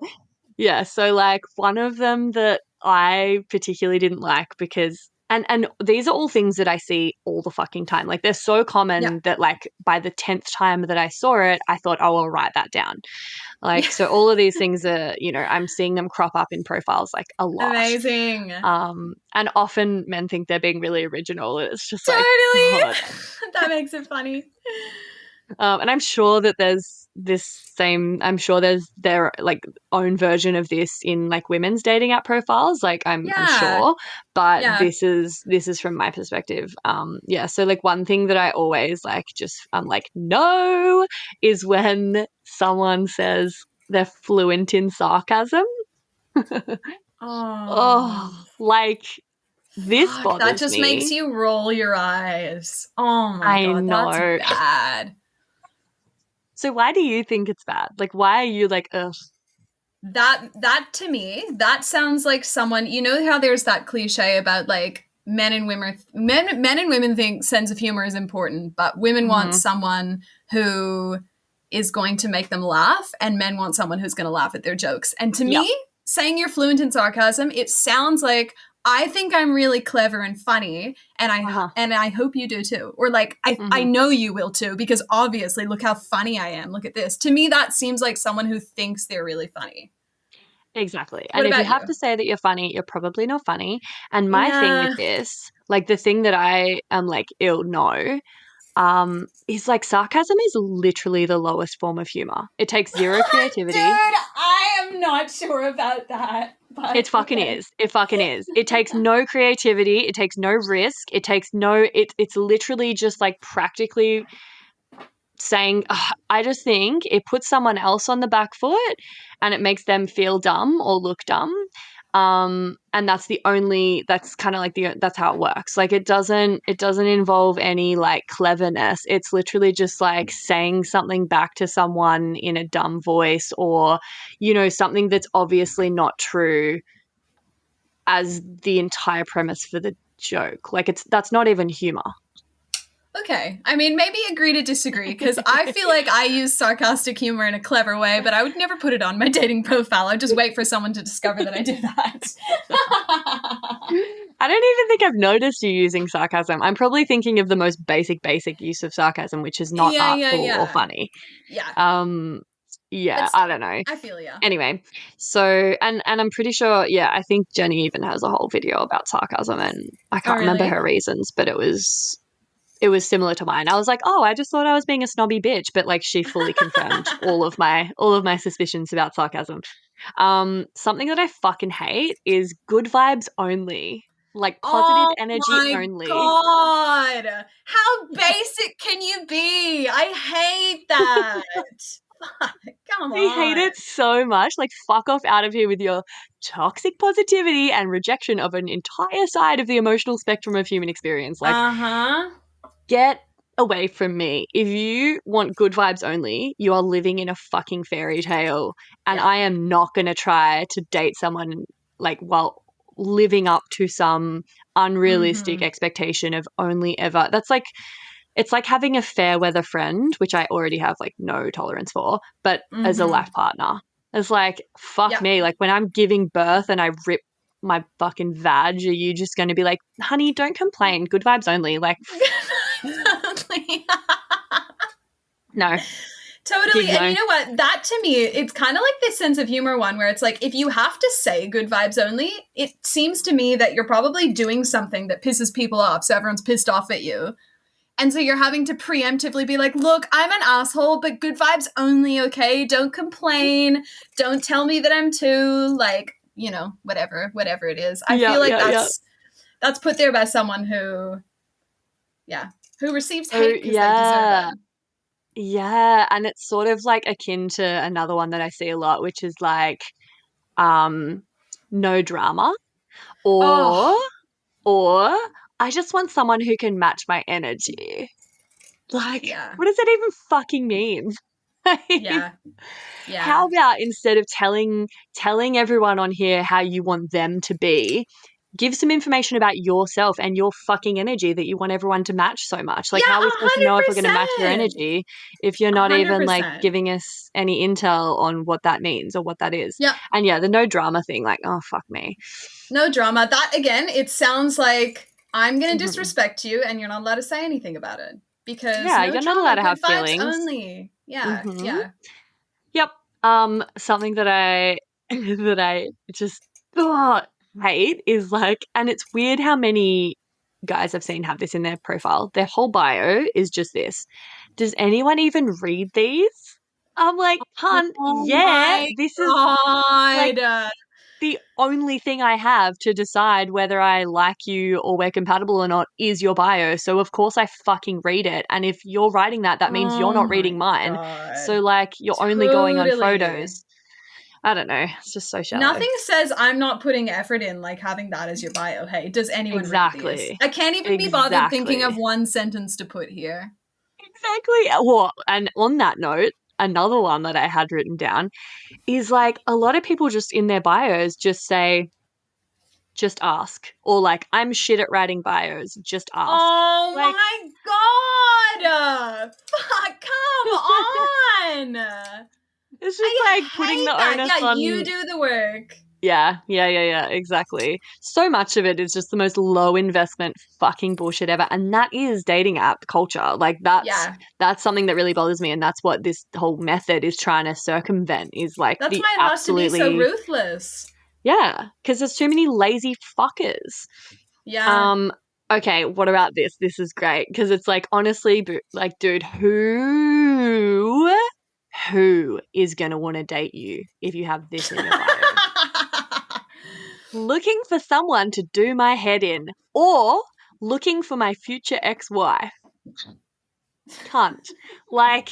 yeah, so like one of them that I particularly didn't like because and these are all things that I see all the fucking time. Like they're so common that like by the 10th time that I saw it, I thought, oh, I'll write that down. Like so all of these things are, you know, I'm seeing them crop up in profiles like a lot.
Amazing.
And often men think they're being really original. And it's just
Totally.
like God.
That makes it funny.
And I'm sure that there's their like own version of this in like women's dating app profiles. Like I'm sure, but this is from my perspective. So like one thing that I always like I'm like, no, is when someone says they're fluent in sarcasm. Oh, like this bothers
that just
me.
makes you roll your eyes. Oh my God, that's bad.
So why do you think it's bad? Like, why are you like, ugh?
That to me, that sounds like someone, you know how there's that cliche about like men and women think sense of humor is important, but women want someone who is going to make them laugh, and men want someone who's going to laugh at their jokes. And to me, saying you're fluent in sarcasm, it sounds like I think I'm really clever and funny, and I hope you do too. Or like I know you will too, because obviously look how funny I am. Look at this. To me, that seems like someone who thinks they're really funny.
Exactly. And if you have to say that you're funny, you're probably not funny. And my thing with this, like the thing that I am like, no, is like sarcasm is literally the lowest form of humor. It takes zero creativity.
Dude, I am not sure about that. But
it fucking is. It fucking is. It takes no creativity. It takes no risk. It takes it's literally just like practically saying, I just think it puts someone else on the back foot and it makes them feel dumb or look dumb. And that's kind of like that's how it works. Like it doesn't involve any like cleverness. It's literally just like saying something back to someone in a dumb voice, or, you know, something that's obviously not true as the entire premise for the joke. Like that's not even humor.
Okay. I mean, maybe agree to disagree, because I feel like I use sarcastic humor in a clever way, but I would never put it on my dating profile. I'd just wait for someone to discover that I do that.
I don't even think I've noticed you using sarcasm. I'm probably thinking of the most basic use of sarcasm, which is not artful or funny.
Yeah.
I don't know.
I feel ya.
Anyway, so and I'm pretty sure, I think Jennie even has a whole video about sarcasm, and I can't remember her reasons, but it was similar to mine. I was like, oh, I just thought I was being a snobby bitch, but like she fully confirmed all of my suspicions about sarcasm. Something that I fucking hate is good vibes only. Like positive energy only.
Oh my God. How basic can you be? I hate that. Come on.
I hate it so much. Like, fuck off out of here with your toxic positivity and rejection of an entire side of the emotional spectrum of human experience. Like, get away from me. If you want good vibes only, you are living in a fucking fairy tale. And I am not going to try to date someone like while living up to some unrealistic
Mhm.
expectation of only ever. That's like, it's like having a fair weather friend, which I already have like no tolerance for, but as a life partner. It's like, fuck
Yeah.
me. Like when I'm giving birth and I rip my fucking vag, are you just going to be like, honey, don't complain. Good vibes only. Like,
Totally.
no.
Totally.
Gig
And
no.
you know what? That to me, it's kind of like this sense of humor one where it's like, if you have to say good vibes only, it seems to me that you're probably doing something that pisses people off. So everyone's pissed off at you. And so you're having to preemptively be like, look, I'm an asshole, but good vibes only, okay? Don't complain. Don't tell me that I'm too, like, you know, whatever it is. I feel like that's put there by someone who receives hate because they deserve it.
Yeah, and it's sort of like akin to another one that I see a lot, which is like no drama, or
Oh,
I just want someone who can match my energy. Like,
yeah.
what does that even fucking mean?
Yeah. Yeah.
How about instead of telling everyone on here how you want them to be, give some information about yourself and your fucking energy that you want everyone to match so much. Like,
Yeah,
how are we supposed to know if we're going to match your
100%.
energy if you're not even like
100%.
giving us any intel on what that means or what that is?
Yeah.
And yeah, the no drama thing, like, oh, fuck me.
No drama. That, again, it sounds like I'm going to
Mhm.
disrespect you and you're not allowed to say anything about it. Because
Yeah,
no
you're not
drama,
allowed to
good
have
vibes
feelings.
only. Yeah,
Mhm.
yeah.
Yep. Something that I that I just hate is like, and it's weird how many guys I've seen have this in their profile. Their whole bio is just this. Does anyone even read these? I'm like, cunt,
Oh
yeah,
my
this is like
God.
the only thing I have to decide whether I like you or we're compatible or not is your bio. So of course I fucking read it. And if you're writing that, that means you're
Oh
not
my
reading mine.
God.
So like you're only going on
Totally.
photos. I don't know. It's just so shallow.
Nothing says I'm not putting effort in like having that as your bio. Hey, does anyone read these?
Exactly.
I can't even be bothered thinking of
Exactly.
one sentence to put here.
Exactly. Well, and on that note, another one that I had written down is like a lot of people just in their bios just say, just ask. Or like, I'm shit at writing bios, just ask.
Oh
Like,
my God! Fuck, come on!
it's just
I
like putting
hate
the
that.
onus
Yeah,
on.
you do the work.
Yeah, exactly. So much of it is just the most low investment fucking bullshit ever. And that is dating app culture. Like
Yeah,
that's something that really bothers me. And that's what this whole method is trying to circumvent is like
that's
the
why it has to be so
absolutely,
ruthless.
yeah, because there's too many lazy fuckers.
Yeah.
Okay, what about this? This is great because it's like honestly, like, dude, who is gonna want to date you if you have this in your bio? Looking for someone to do my head in, or looking for my future ex-wife. Cunt. Like,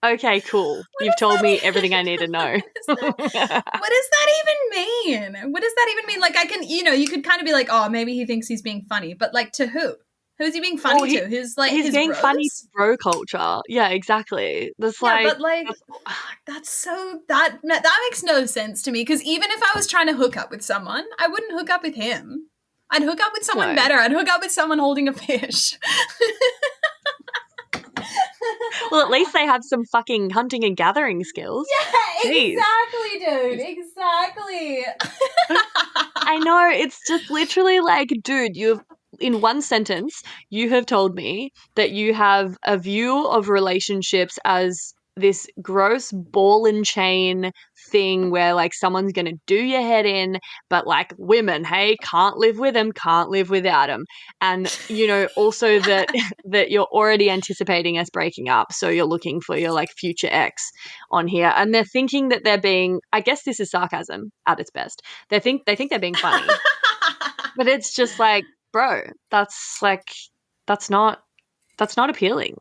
okay, cool. You've told me everything I need to know.
What does that even mean? What does that even mean? Like, I can, you could kind of be like, oh, maybe he thinks he's being funny, but like, to who? Who's he being funny to? His
He's being
bros?
funny to bro culture. Yeah, exactly. That's
Yeah,
like,
but like, that's so that makes no sense to me. Because even if I was trying to hook up with someone, I wouldn't hook up with him. I'd hook up with someone
No.
better. I'd hook up with someone holding a fish.
Well, at least they have some fucking hunting and gathering skills.
Yeah,
Jeez.
exactly, dude. Exactly.
I know, it's just literally like, dude, in one sentence, you have told me that you have a view of relationships as this gross ball and chain thing where like someone's going to do your head in, but like women, hey, can't live with them, can't live without them. And, also that you're already anticipating us breaking up. So you're looking for your like future ex on here. And they're thinking that they're being, I guess this is sarcasm at its best. They think they're being funny. But it's just like, bro, that's not appealing.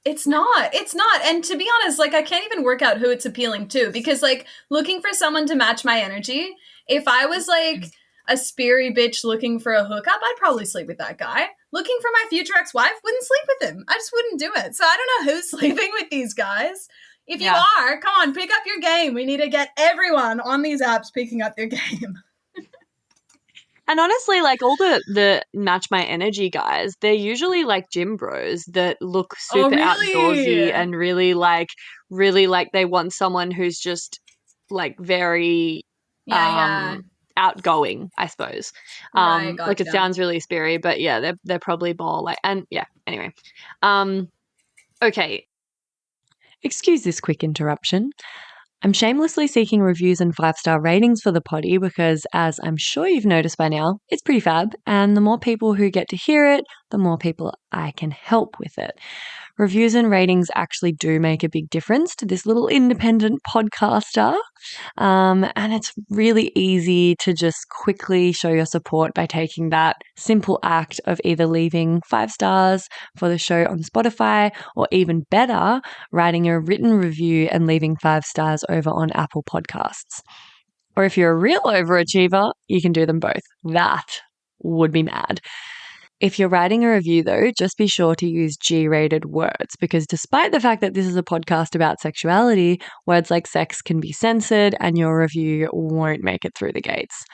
It's not. It's not. And to be honest, like, I can't even work out who it's appealing to because, like, looking for someone to match my energy, if I was, like, a speary bitch looking for a hookup, I'd probably sleep with that guy. Looking for my future ex-wife, wouldn't sleep with him. I just wouldn't do it. So I don't know who's sleeping with these guys. If you are, come on, pick up your game. We need to get everyone on these apps picking up their game.
And honestly, like all the match my energy guys, they're usually like gym bros that look
Oh,
super
really?
outdoorsy and really like they want someone who's just like very
Yeah.
outgoing, I suppose.
Right,
Like it
gotcha.
sounds really speary, but yeah, they're probably more like, and yeah, anyway. Okay. Excuse this quick interruption. I'm shamelessly seeking reviews and 5-star ratings for the potty because, as I'm sure you've noticed by now, it's pretty fab. And the more people who get to hear it, the more people I can help with it. Reviews and ratings actually do make a big difference to this little independent podcaster. And it's really easy to just quickly show your support by taking that simple act of either leaving 5 stars for the show on Spotify or even better, writing a written review and leaving 5 stars over on Apple Podcasts. Or if you're a real overachiever, you can do them both. That would be mad. If you're writing a review, though, just be sure to use G-rated words because despite the fact that this is a podcast about sexuality, words like sex can be censored and your review won't make it through the gates.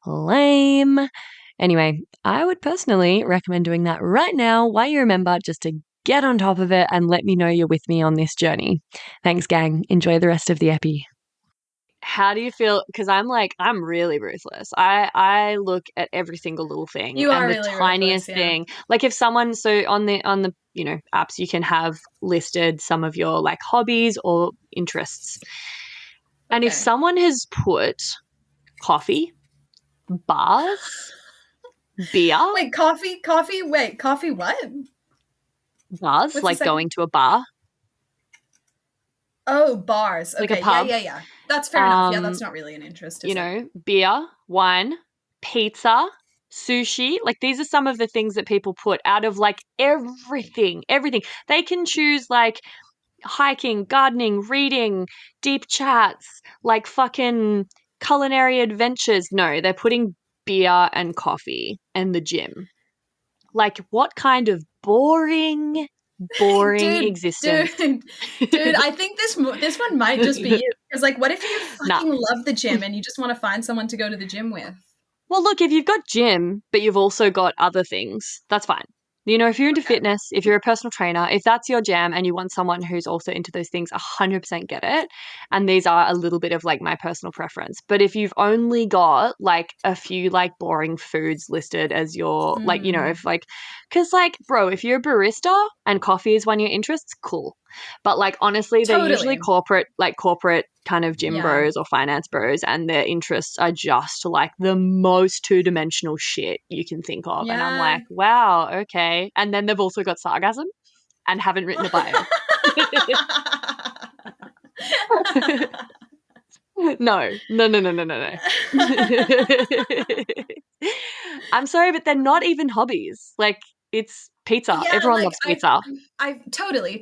Lame. Anyway, I would personally recommend doing that right now while you remember, just to get on top of it and let me know you're with me on this journey. Thanks, gang. Enjoy the rest of the epi. How do you feel? Because I'm really ruthless. I look at every single little thing
You are
and the
really
tiniest
ruthless, yeah.
thing. Like if someone, so on the apps, you can have listed some of your like hobbies or interests. And if
Okay.
someone has put coffee, bars, beer,
Wait, coffee? Wait, coffee what?
bars,
What's the
like
second?
going to a bar.
Oh, bars.
Like a
Okay,
pub.
yeah. That's fair enough. Yeah, that's not really an interest, is
You
it?
know, beer, wine, pizza, sushi. Like these are some of the things that people put out of like everything. They can choose like hiking, gardening, reading, deep chats, like fucking culinary adventures. No, they're putting beer and coffee and the gym. Like what kind of boring existence.
Dude, I think this one might just be you. Because, like, what if you fucking love the gym and you just want to find someone to go to the gym with?
Well, look, if you've got gym, but you've also got other things, that's fine. You know, if you're into fitness, if you're a personal trainer, if that's your jam and you want someone who's also into those things, 100% get it. And these are a little bit of like my personal preference. But if you've only got like a few like boring foods listed as your, like, you know, if like, because like, bro, if you're a barista and coffee is one of your interests, cool. But like, honestly, they're usually corporate kind of gym bros or finance bros, and their interests are just like the most two-dimensional shit you can think of. And I'm like, wow, okay. And then they've also got sarcasm and haven't written a bio. No. I'm sorry, but they're not even hobbies. Like, it's pizza.
Yeah,
everyone
like,
loves pizza.
I totally.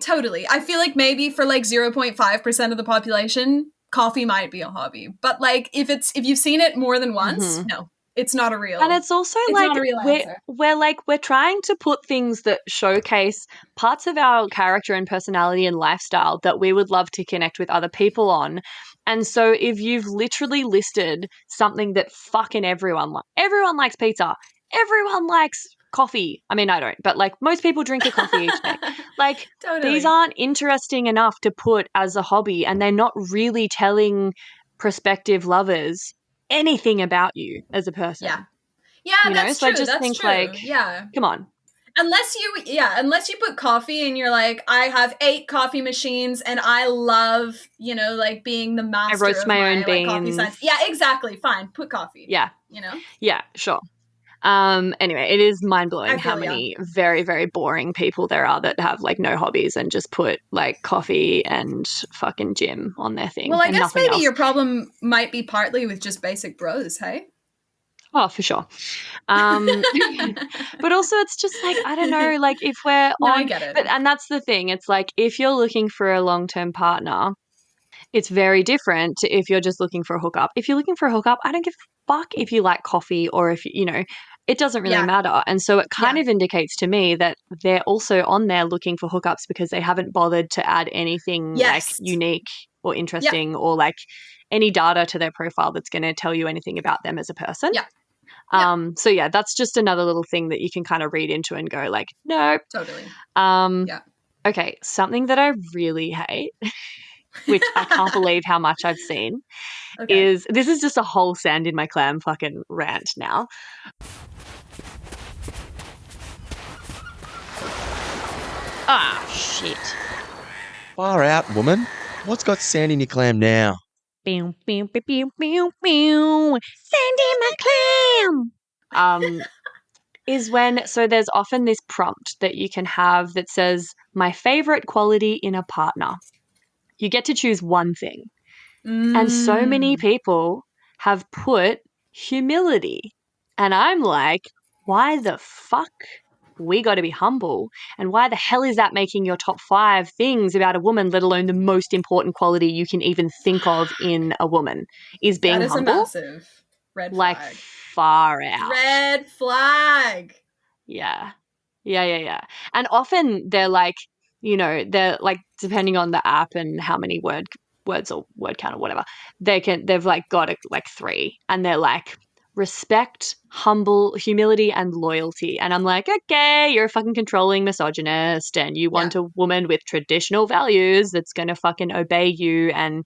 I feel like maybe for like 0.5% of the population, coffee might be a hobby. But like if you've seen it more than once, no, it's not a real.
And it's also like
not a real answer.
we're trying to put things that showcase parts of our character and personality and lifestyle that we would love to connect with other people on. And so if you've literally listed something that fucking everyone likes pizza, everyone likes coffee. I mean, I don't, but like most people drink a coffee each day. Like these aren't interesting enough to put as a hobby, and they're not really telling prospective lovers anything about you as a person.
Yeah,
you
that's
know?
true.
So I just think like, come on.
Unless you put coffee and you're like, I have 8 coffee machines and I love, you know, like being the master.
I roast
of
my own
like,
beans.
coffee science. Yeah, exactly. Fine. Put coffee.
Yeah.
You know?
Yeah, sure. Anyway, it is mind-blowing how many very, very boring people there are that have like no hobbies and just put like coffee and fucking gym on their thing.
Well, I guess maybe
else.
Your problem might be partly with just basic bros, hey?
Oh, for sure. But also it's just like, I don't know, like if we're on,
I get it.
And that's the thing. It's like, if you're looking for a long-term partner, it's very different to if you're just looking for a hookup. If you're looking for a hookup, I don't give a fuck if you like coffee or if, you know, it doesn't really matter. And so it kind of indicates to me that they're also on there looking for hookups because they haven't bothered to add anything like unique or interesting or like any data to their profile that's going to tell you anything about them as a person.
Yeah.
So yeah, that's just another little thing that you can kind of read into and go like, nope.
Totally. Yeah.
Okay, something that I really hate, which I can't believe how much I've seen,
Okay.
this is just a whole sand in my clam fucking rant now. Ah, shit.
Far out, woman. What's got sand in your clam now?
Pew, pew, pew, pew, pew, pew. Sand in my clam. Is when, so there's often this prompt that you can have that says, my favorite quality in a partner. You get to choose one thing. And so many people have put humility. And I'm like, why the fuck? We got to be humble. And why the hell is that making your top 5 things about a woman, let alone the most important quality you can even think of in a woman, is being
That is
humble?
a massive red flag.
Like, far out.
Red flag.
Yeah. And often they're like, they're like, depending on the app and how many words or word count or whatever, they've like got like 3, and they're like respect, humility, and loyalty. And I'm like, okay, you're a fucking controlling misogynist and you want a woman with traditional values that's going to fucking obey you and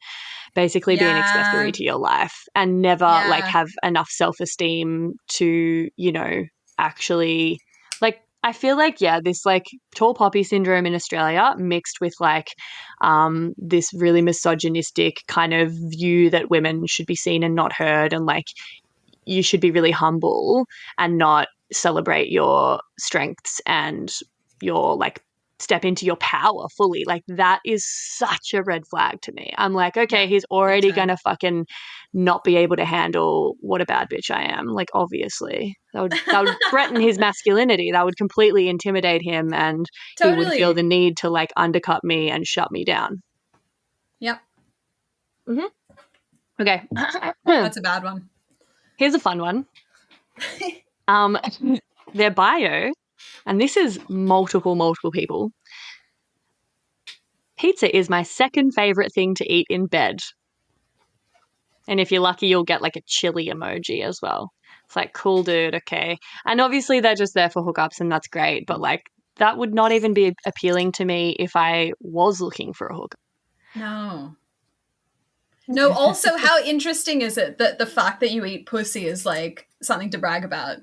basically be an accessory to your life and never like have enough self-esteem to, actually like, I feel like, this like tall poppy syndrome in Australia mixed with like this really misogynistic kind of view that women should be seen and not heard, and like you should be really humble and not celebrate your strengths and your like step into your power fully. Like that is such a red flag to me. I'm like, okay, he's already going to fucking not be able to handle what a bad bitch I am. Like, obviously that would threaten his masculinity. That would completely intimidate him, and he would feel the need to like undercut me and shut me down.
Yep.
Okay.
That's a bad one.
Here's a fun one. Their bio, and this is multiple people. Pizza is my second favorite thing to eat in bed. And if you're lucky, you'll get like a chili emoji as well. It's like, cool, dude, okay. And obviously they're just there for hookups, and that's great. But like, that would not even be appealing to me if I was looking for a hookup.
No, also, how interesting is it that the fact that you eat pussy is like something to brag about?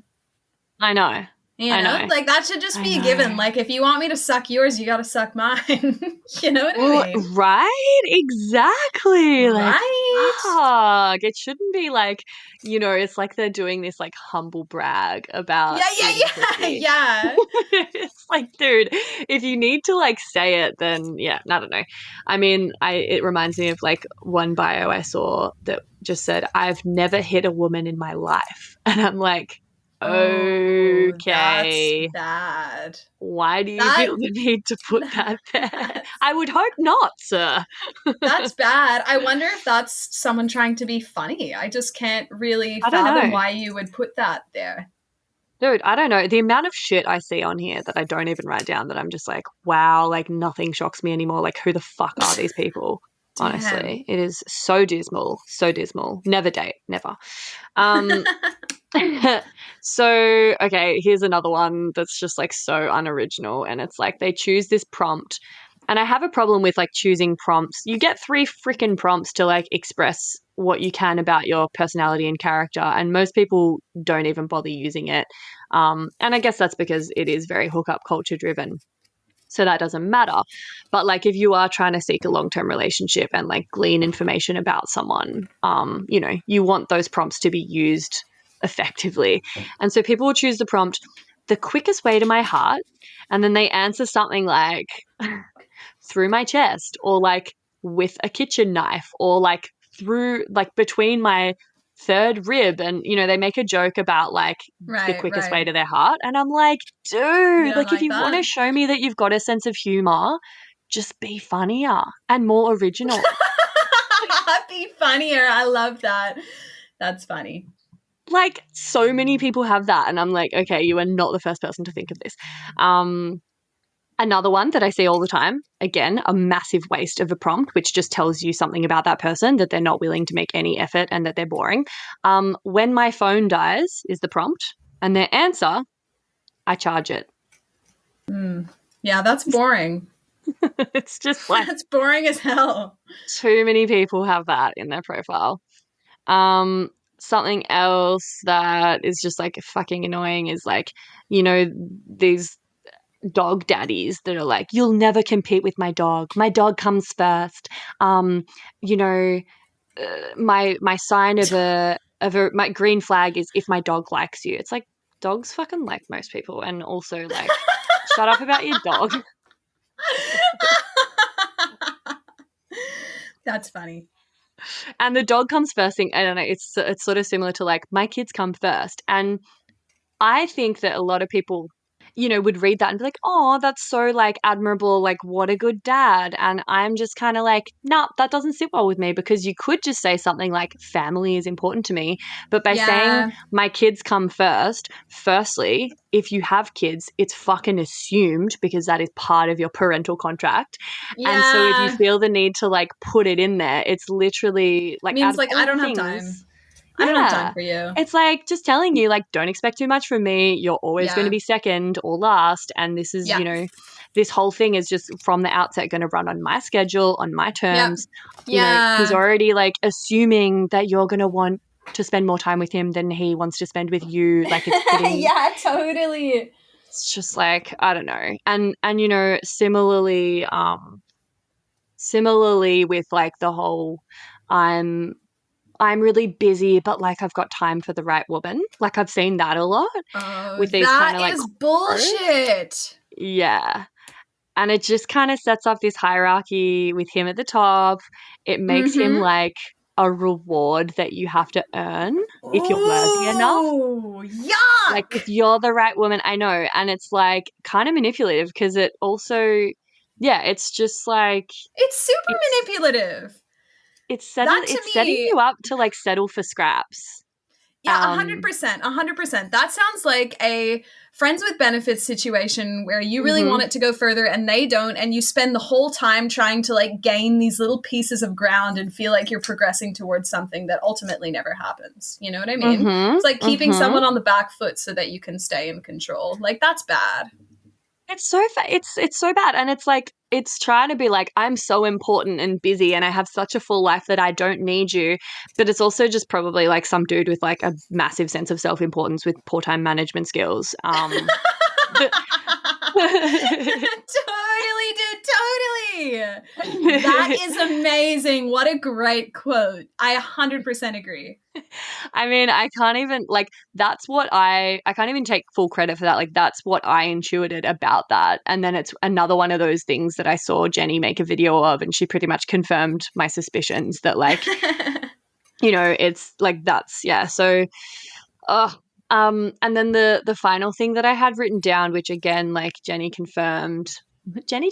I know.
You know? Like that should just be a given. Like if you want me to suck yours, you got to suck mine. You know what I mean?
Right? Exactly. Like,
right?
fuck. It shouldn't be like, it's like they're doing this like humble brag about.
Yeah.
It's like, dude, if you need to like say it, then I don't know. I mean, it reminds me of like one bio I saw that just said, I've never hit a woman in my life. And I'm like, okay.
That's bad.
Why do you feel the need to put that there? I would hope not, sir.
That's bad. I wonder if that's someone trying to be funny. I just can't really fathom why you would put that there.
Dude, I don't know. The amount of shit I see on here that I don't even write down, that I'm just like, wow, like nothing shocks me anymore. Like, who the fuck are these people? Honestly, it is so dismal. So dismal. Never date. Never. So, okay, here's another one that's just like so unoriginal, and it's like they choose this prompt, and I have a problem with like choosing prompts. You get 3 freaking prompts to like express what you can about your personality and character, and most people don't even bother using it. And I guess that's because it is very hookup culture driven. So that doesn't matter. But like if you are trying to seek a long-term relationship and like glean information about someone, you want those prompts to be used effectively. And so people will choose the prompt, the quickest way to my heart, and then they answer something like through my chest, or like with a kitchen knife, or like through like between my 3rd rib, and they make a joke about like the quickest way to their heart, and I'm like, dude, like if you want to show me that you've got a sense of humor, just be funnier and more original.
Be funnier. I love that. That's funny.
Like so many people have that, and I'm like, okay, you are not the first person to think of this. Another one that I see all the time, again, a massive waste of a prompt, which just tells you something about that person, that they're not willing to make any effort and that they're boring. When my phone dies is the prompt, and their answer, I charge it.
Yeah, that's boring.
It's just like
That's boring as hell.
too many people have that in their profile. Something else that is just like fucking annoying is like, these dog daddies that are like, you'll never compete with my dog. My dog comes first. My sign of my green flag is if my dog likes you. It's like, dogs fucking like most people, and also like, shut up about your dog.
That's funny.
And the dog comes first thing. I don't know. It's sort of similar to like, my kids come first, and I think that a lot of people, would read that and be like, oh, that's so like admirable. Like, what a good dad. And I'm just kind of like, nah, that doesn't sit well with me, because you could just say something like, family is important to me. But by saying my kids come first, firstly, if you have kids, it's fucking assumed, because that is part of your parental contract.
Yeah.
And so if you feel the need to like put it in there, it's literally like,
means like, I don't have time. I don't have time for you.
It's like just telling you, like, don't expect too much from me. You're always going to be second or last. And this is, this whole thing is just from the outset going to run on my schedule, on my terms. He's already like assuming that you're going to want to spend more time with him than he wants to spend with you. Like, it's pretty,
yeah, totally.
It's just like, I don't know. And similarly with like the whole, I'm really busy, but like I've got time for the right woman. Like, I've seen that a lot with these kind of like,
is bullshit.
Yeah. And it just kind of sets up this hierarchy with him at the top. It makes him like a reward that you have to earn if you're worthy enough.
Yuck!
Like, if you're the right woman, I know. And it's like kind of manipulative, because it also, it's just like,
it's super manipulative.
It's setting you up to like settle for scraps.
Yeah, 100%. 100%. That sounds like a friends with benefits situation where you really want it to go further and they don't, and you spend the whole time trying to like gain these little pieces of ground and feel like you're progressing towards something that ultimately never happens. You know what I mean? It's like keeping someone on the back foot so that you can stay in control. Like, that's bad.
It's so it's so bad, and it's like, it's trying to be like, I'm so important and busy and I have such a full life that I don't need you, but it's also just probably like some dude with like a massive sense of self-importance with poor time management skills.
Totally, dude, totally. That is amazing. What a great quote. I 100% agree.
I mean, I can't even like, that's what I can't even take full credit for that. Like, that's what I intuited about that. And then it's another one of those things that I saw Jennie make a video of, and she pretty much confirmed my suspicions that like, it's like, that's, So, and then the final thing that I had written down, which again, like, Jennie confirmed, Jennie.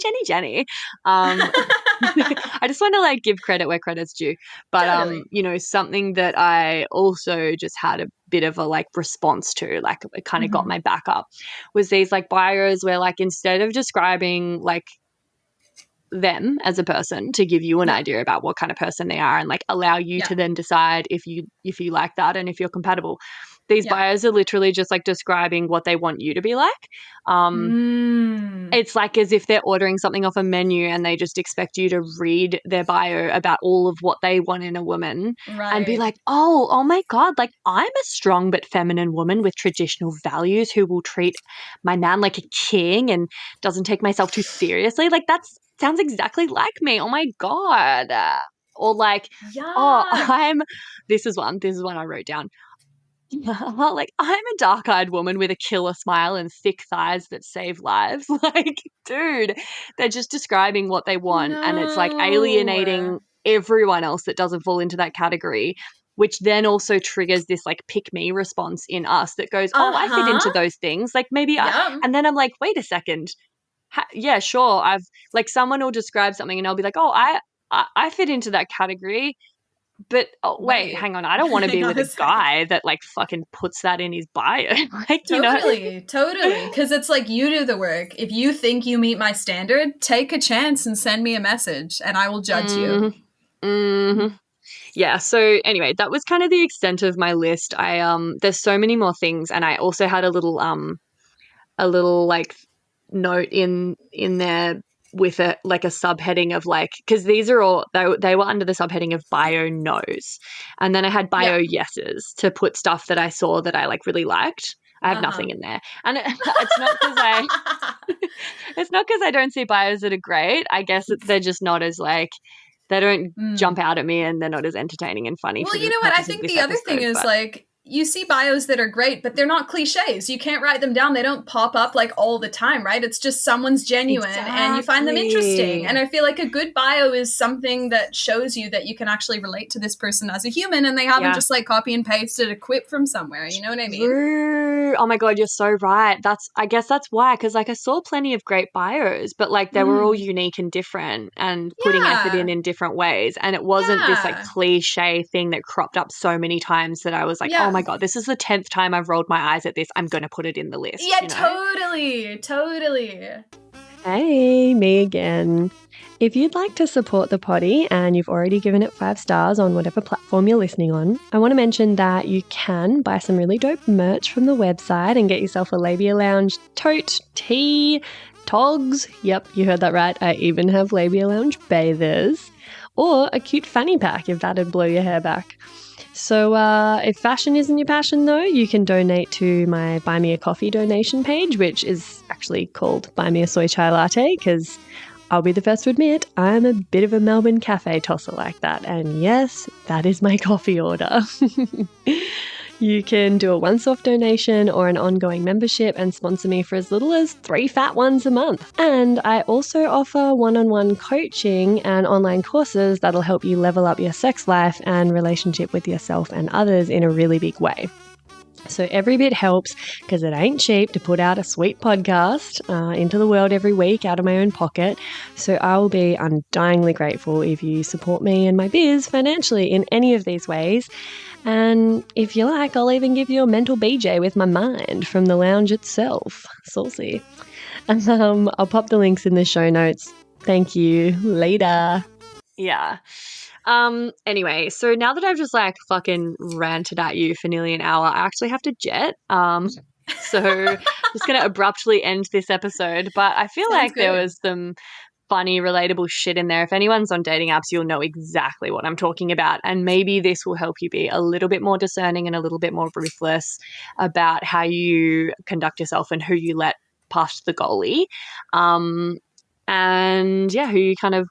I just want to like give credit where credit's due. But
totally.
Something that I also just had a bit of a like response to, like it kind of got my back up, was these like bios where like, instead of describing like them as a person to give you an idea about what kind of person they are and like allow you to then decide if you like that and if you're compatible. These bios are literally just like describing what they want you to be like. It's like as if they're ordering something off a menu and they just expect you to read their bio about all of what they want in a woman and be like, oh my God, like, I'm a strong but feminine woman with traditional values who will treat my man like a king and doesn't take myself too seriously. Like, that sounds exactly like me. Oh my God. Or like, this is one I wrote down. Like, I'm a dark-eyed woman with a killer smile and thick thighs that save lives. Like, dude, they're just describing what they want, and it's like alienating everyone else that doesn't fall into that category, which then also triggers this like pick me response in us that goes, oh, I fit into those things. Like, maybe and then I'm like, wait a second. Yeah, sure. I've like, someone will describe something and I'll be like, oh, I fit into that category. But wait, hang on. I don't want to be
Hang on
with
a
a
second.
guy that like fucking puts that in his bio. Like, you know?
Totally. Because it's like, you do the work. If you think you meet my standard, take a chance and send me a message and I will judge you.
Mm-hmm. Yeah, so anyway, that was kind of the extent of my list. There's so many more things, and I also had a little like note in there with a like a subheading of like, because these are all they were under the subheading of bio no's, and then I had bio yeses to put stuff that I saw that I like really liked. I have nothing in there, and it's not because it's not because I don't see bios that are great. I guess they're just not as like, they don't jump out at me, and they're not as entertaining and funny.
Well,
for
you
the
know what? I
purpose of
think
this
the other thing
episode,
is
but-
like, you see bios that are great, but they're not cliches. You can't write them down. They don't pop up like all the time, right? It's just someone's genuine and you find them interesting. And I feel like a good bio is something that shows you that you can actually relate to this person as a human, and they haven't just like copy and pasted a quip from somewhere. You know what I mean?
True. Oh my God, you're so right. I guess that's why, because like I saw plenty of great bios, but like they were all unique and different and putting effort in different ways. And it wasn't this like cliche thing that cropped up so many times that I was like, oh my God, this is the 10th time I've rolled my eyes at this. I'm going to put it in the list.
Yeah,
you know?
totally.
Hey, me again. If you'd like to support the potty and you've already given it 5 stars on whatever platform you're listening on, I want to mention that you can buy some really dope merch from the website and get yourself a Labia Lounge tote, tee, togs. Yep, you heard that right. I even have Labia Lounge bathers. Or a cute fanny pack if that'd blow your hair back. So if fashion isn't your passion, though, you can donate to my Buy Me a Coffee donation page, which is actually called Buy Me a Soy Chai Latte, because I'll be the first to admit I'm a bit of a Melbourne cafe tosser like that. And yes, that is my coffee order. You can do a once-off donation or an ongoing membership and sponsor me for as little as 3 fat ones a month. And I also offer one-on-one coaching and online courses that'll help you level up your sex life and relationship with yourself and others in a really big way. So every bit helps, because it ain't cheap to put out a sweet podcast into the world every week out of my own pocket. So I will be undyingly grateful if you support me and my biz financially in any of these ways. And if you like, I'll even give you a mental BJ with my mind from the lounge itself. Saucy. And I'll pop the links in the show notes. Thank you. Later. Yeah. Anyway, so now that I've just like fucking ranted at you for nearly an hour, I actually have to jet. So just gonna abruptly end this episode. But I feel like there was some funny, relatable shit in there. If anyone's on dating apps, you'll know exactly what I'm talking about. And maybe this will help you be a little bit more discerning and a little bit more ruthless about how you conduct yourself and who you let past the goalie. And yeah, who you kind of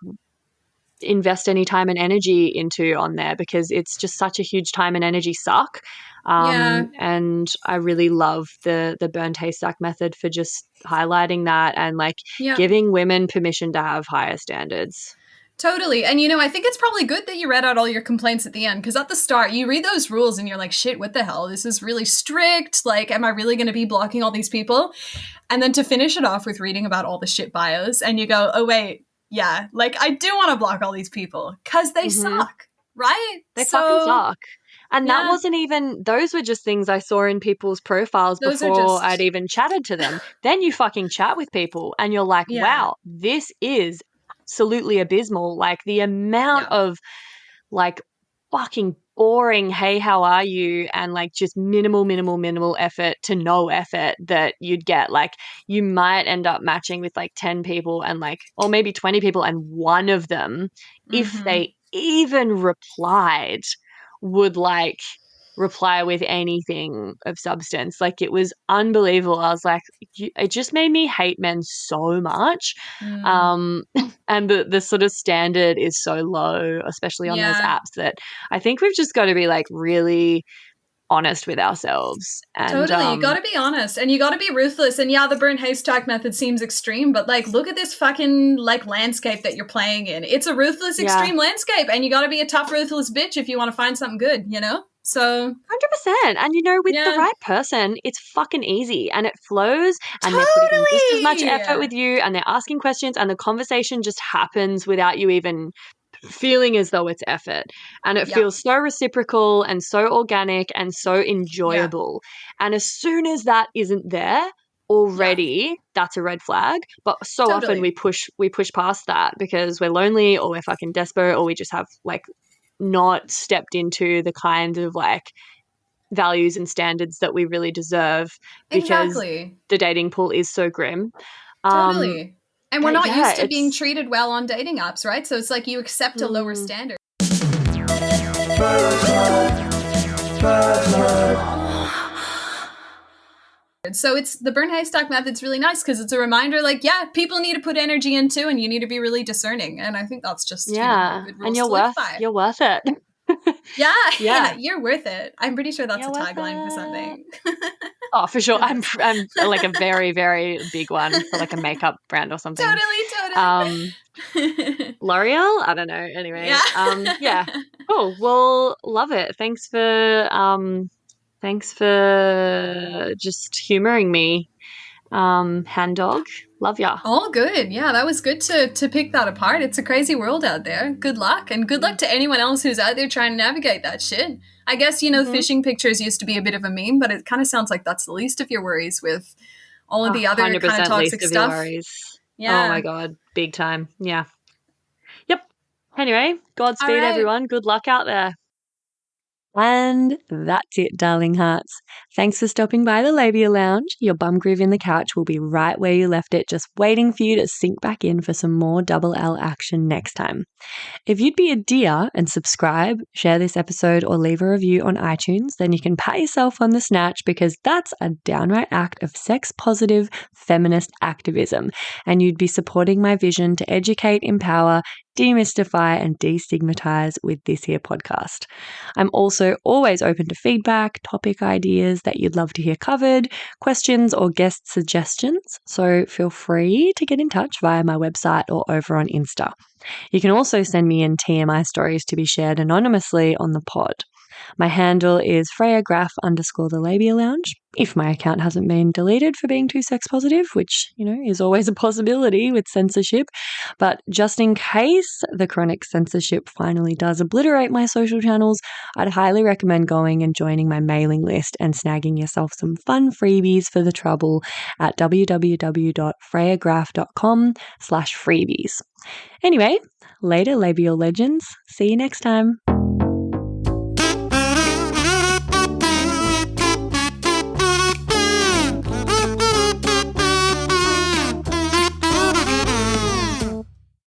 invest any time and energy into on there, because it's just such a huge time and energy suck. And I really love the Burned Haystack method for just highlighting that and like giving women permission to have higher standards.
Totally. And, you know, I think it's probably good that you read out all your complaints at the end, because at the start, you read those rules and you're like, shit, what the hell? This is really strict. Like, am I really going to be blocking all these people? And then to finish it off with reading about all the shit bios, and you go, oh, wait, yeah, like, I do want to block all these people because they suck, right?
They fucking suck. And that wasn't even, those were just things I saw in people's profiles before I'd even chatted to them. Then you fucking chat with people and you're like, wow, this is absolutely abysmal. Like the amount of like fucking boring, hey, how are you? And like just minimal effort to no effort that you'd get. Like you might end up matching with like 10 people and like, or maybe 20 people, and one of them, if they even replied, would like reply with anything of substance. Like it was unbelievable. I was like, it just made me hate men so much. And the sort of standard is so low, especially on those apps, that I think we've just got to be like really honest with ourselves. And
totally, you gotta be honest and you gotta be ruthless. And yeah, the Burned Haystack method seems extreme, but like look at this fucking like landscape that you're playing in. It's a ruthless extreme landscape, and you gotta be a tough ruthless bitch if you want to find something good, you know? So
100%. And you know, with the right person, it's fucking easy and it flows, and they're putting in just as much effort with you, and they're asking questions, and the conversation just happens without you even feeling as though it's effort. And it feels so reciprocal and so organic and so enjoyable. And as soon as that isn't there, already that's a red flag. But so often we push past that because we're lonely or we're fucking desperate or we just have like not stepped into the kind of like values and standards that we really deserve because the dating pool is so grim.
Totally. And we're not used to being
it's-
treated well on dating apps, right? So it's like you accept a lower standard. So it's the Burned Haystack method's really nice because it's a reminder like, yeah, people need to put energy into and you need to be really discerning. And I think that's just,
yeah.
good rules
And
to live by.
you're worth it.
Yeah, you're worth it. I'm pretty sure that's a tagline for something.
Oh, for sure. I'm like a very, very big one for like a makeup brand or something.
Totally.
L'Oreal? I don't know. Anyway.
Yeah.
Yeah. Cool. Well, love it. Thanks for just humoring me. Hand dog. Love ya.
All good. Yeah, that was good to pick that apart. It's a crazy world out there. Good luck. And good luck to anyone else who's out there trying to navigate that shit. I guess, fishing pictures used to be a bit of a meme, but it kind of sounds like that's the least of your worries with all of the other kind of toxic
least
stuff.
Of your worries.
Yeah.
Oh my God. Big time. Yeah. Yep. Anyway, Godspeed, everyone. Good luck out there. And that's it, darling hearts. Thanks for stopping by the Labia Lounge. Your bum groove in the couch will be right where you left it, just waiting for you to sink back in for some more double L action next time. If you'd be a dear and subscribe, share this episode, or leave a review on iTunes, then you can pat yourself on the snatch because that's a downright act of sex-positive feminist activism, and you'd be supporting my vision to educate, empower, demystify and destigmatize with this here podcast. I'm also always open to feedback, topic ideas that you'd love to hear covered, questions or guest suggestions, so feel free to get in touch via my website or over on Insta. You can also send me in TMI stories to be shared anonymously on the pod. My handle is FreyaGraf_the Labia Lounge. If my account hasn't been deleted for being too sex positive, which, is always a possibility with censorship. But just in case the chronic censorship finally does obliterate my social channels, I'd highly recommend going and joining my mailing list and snagging yourself some fun freebies for the trouble at www.freyagraf.com/freebies. Anyway, later, labial legends. See you next time.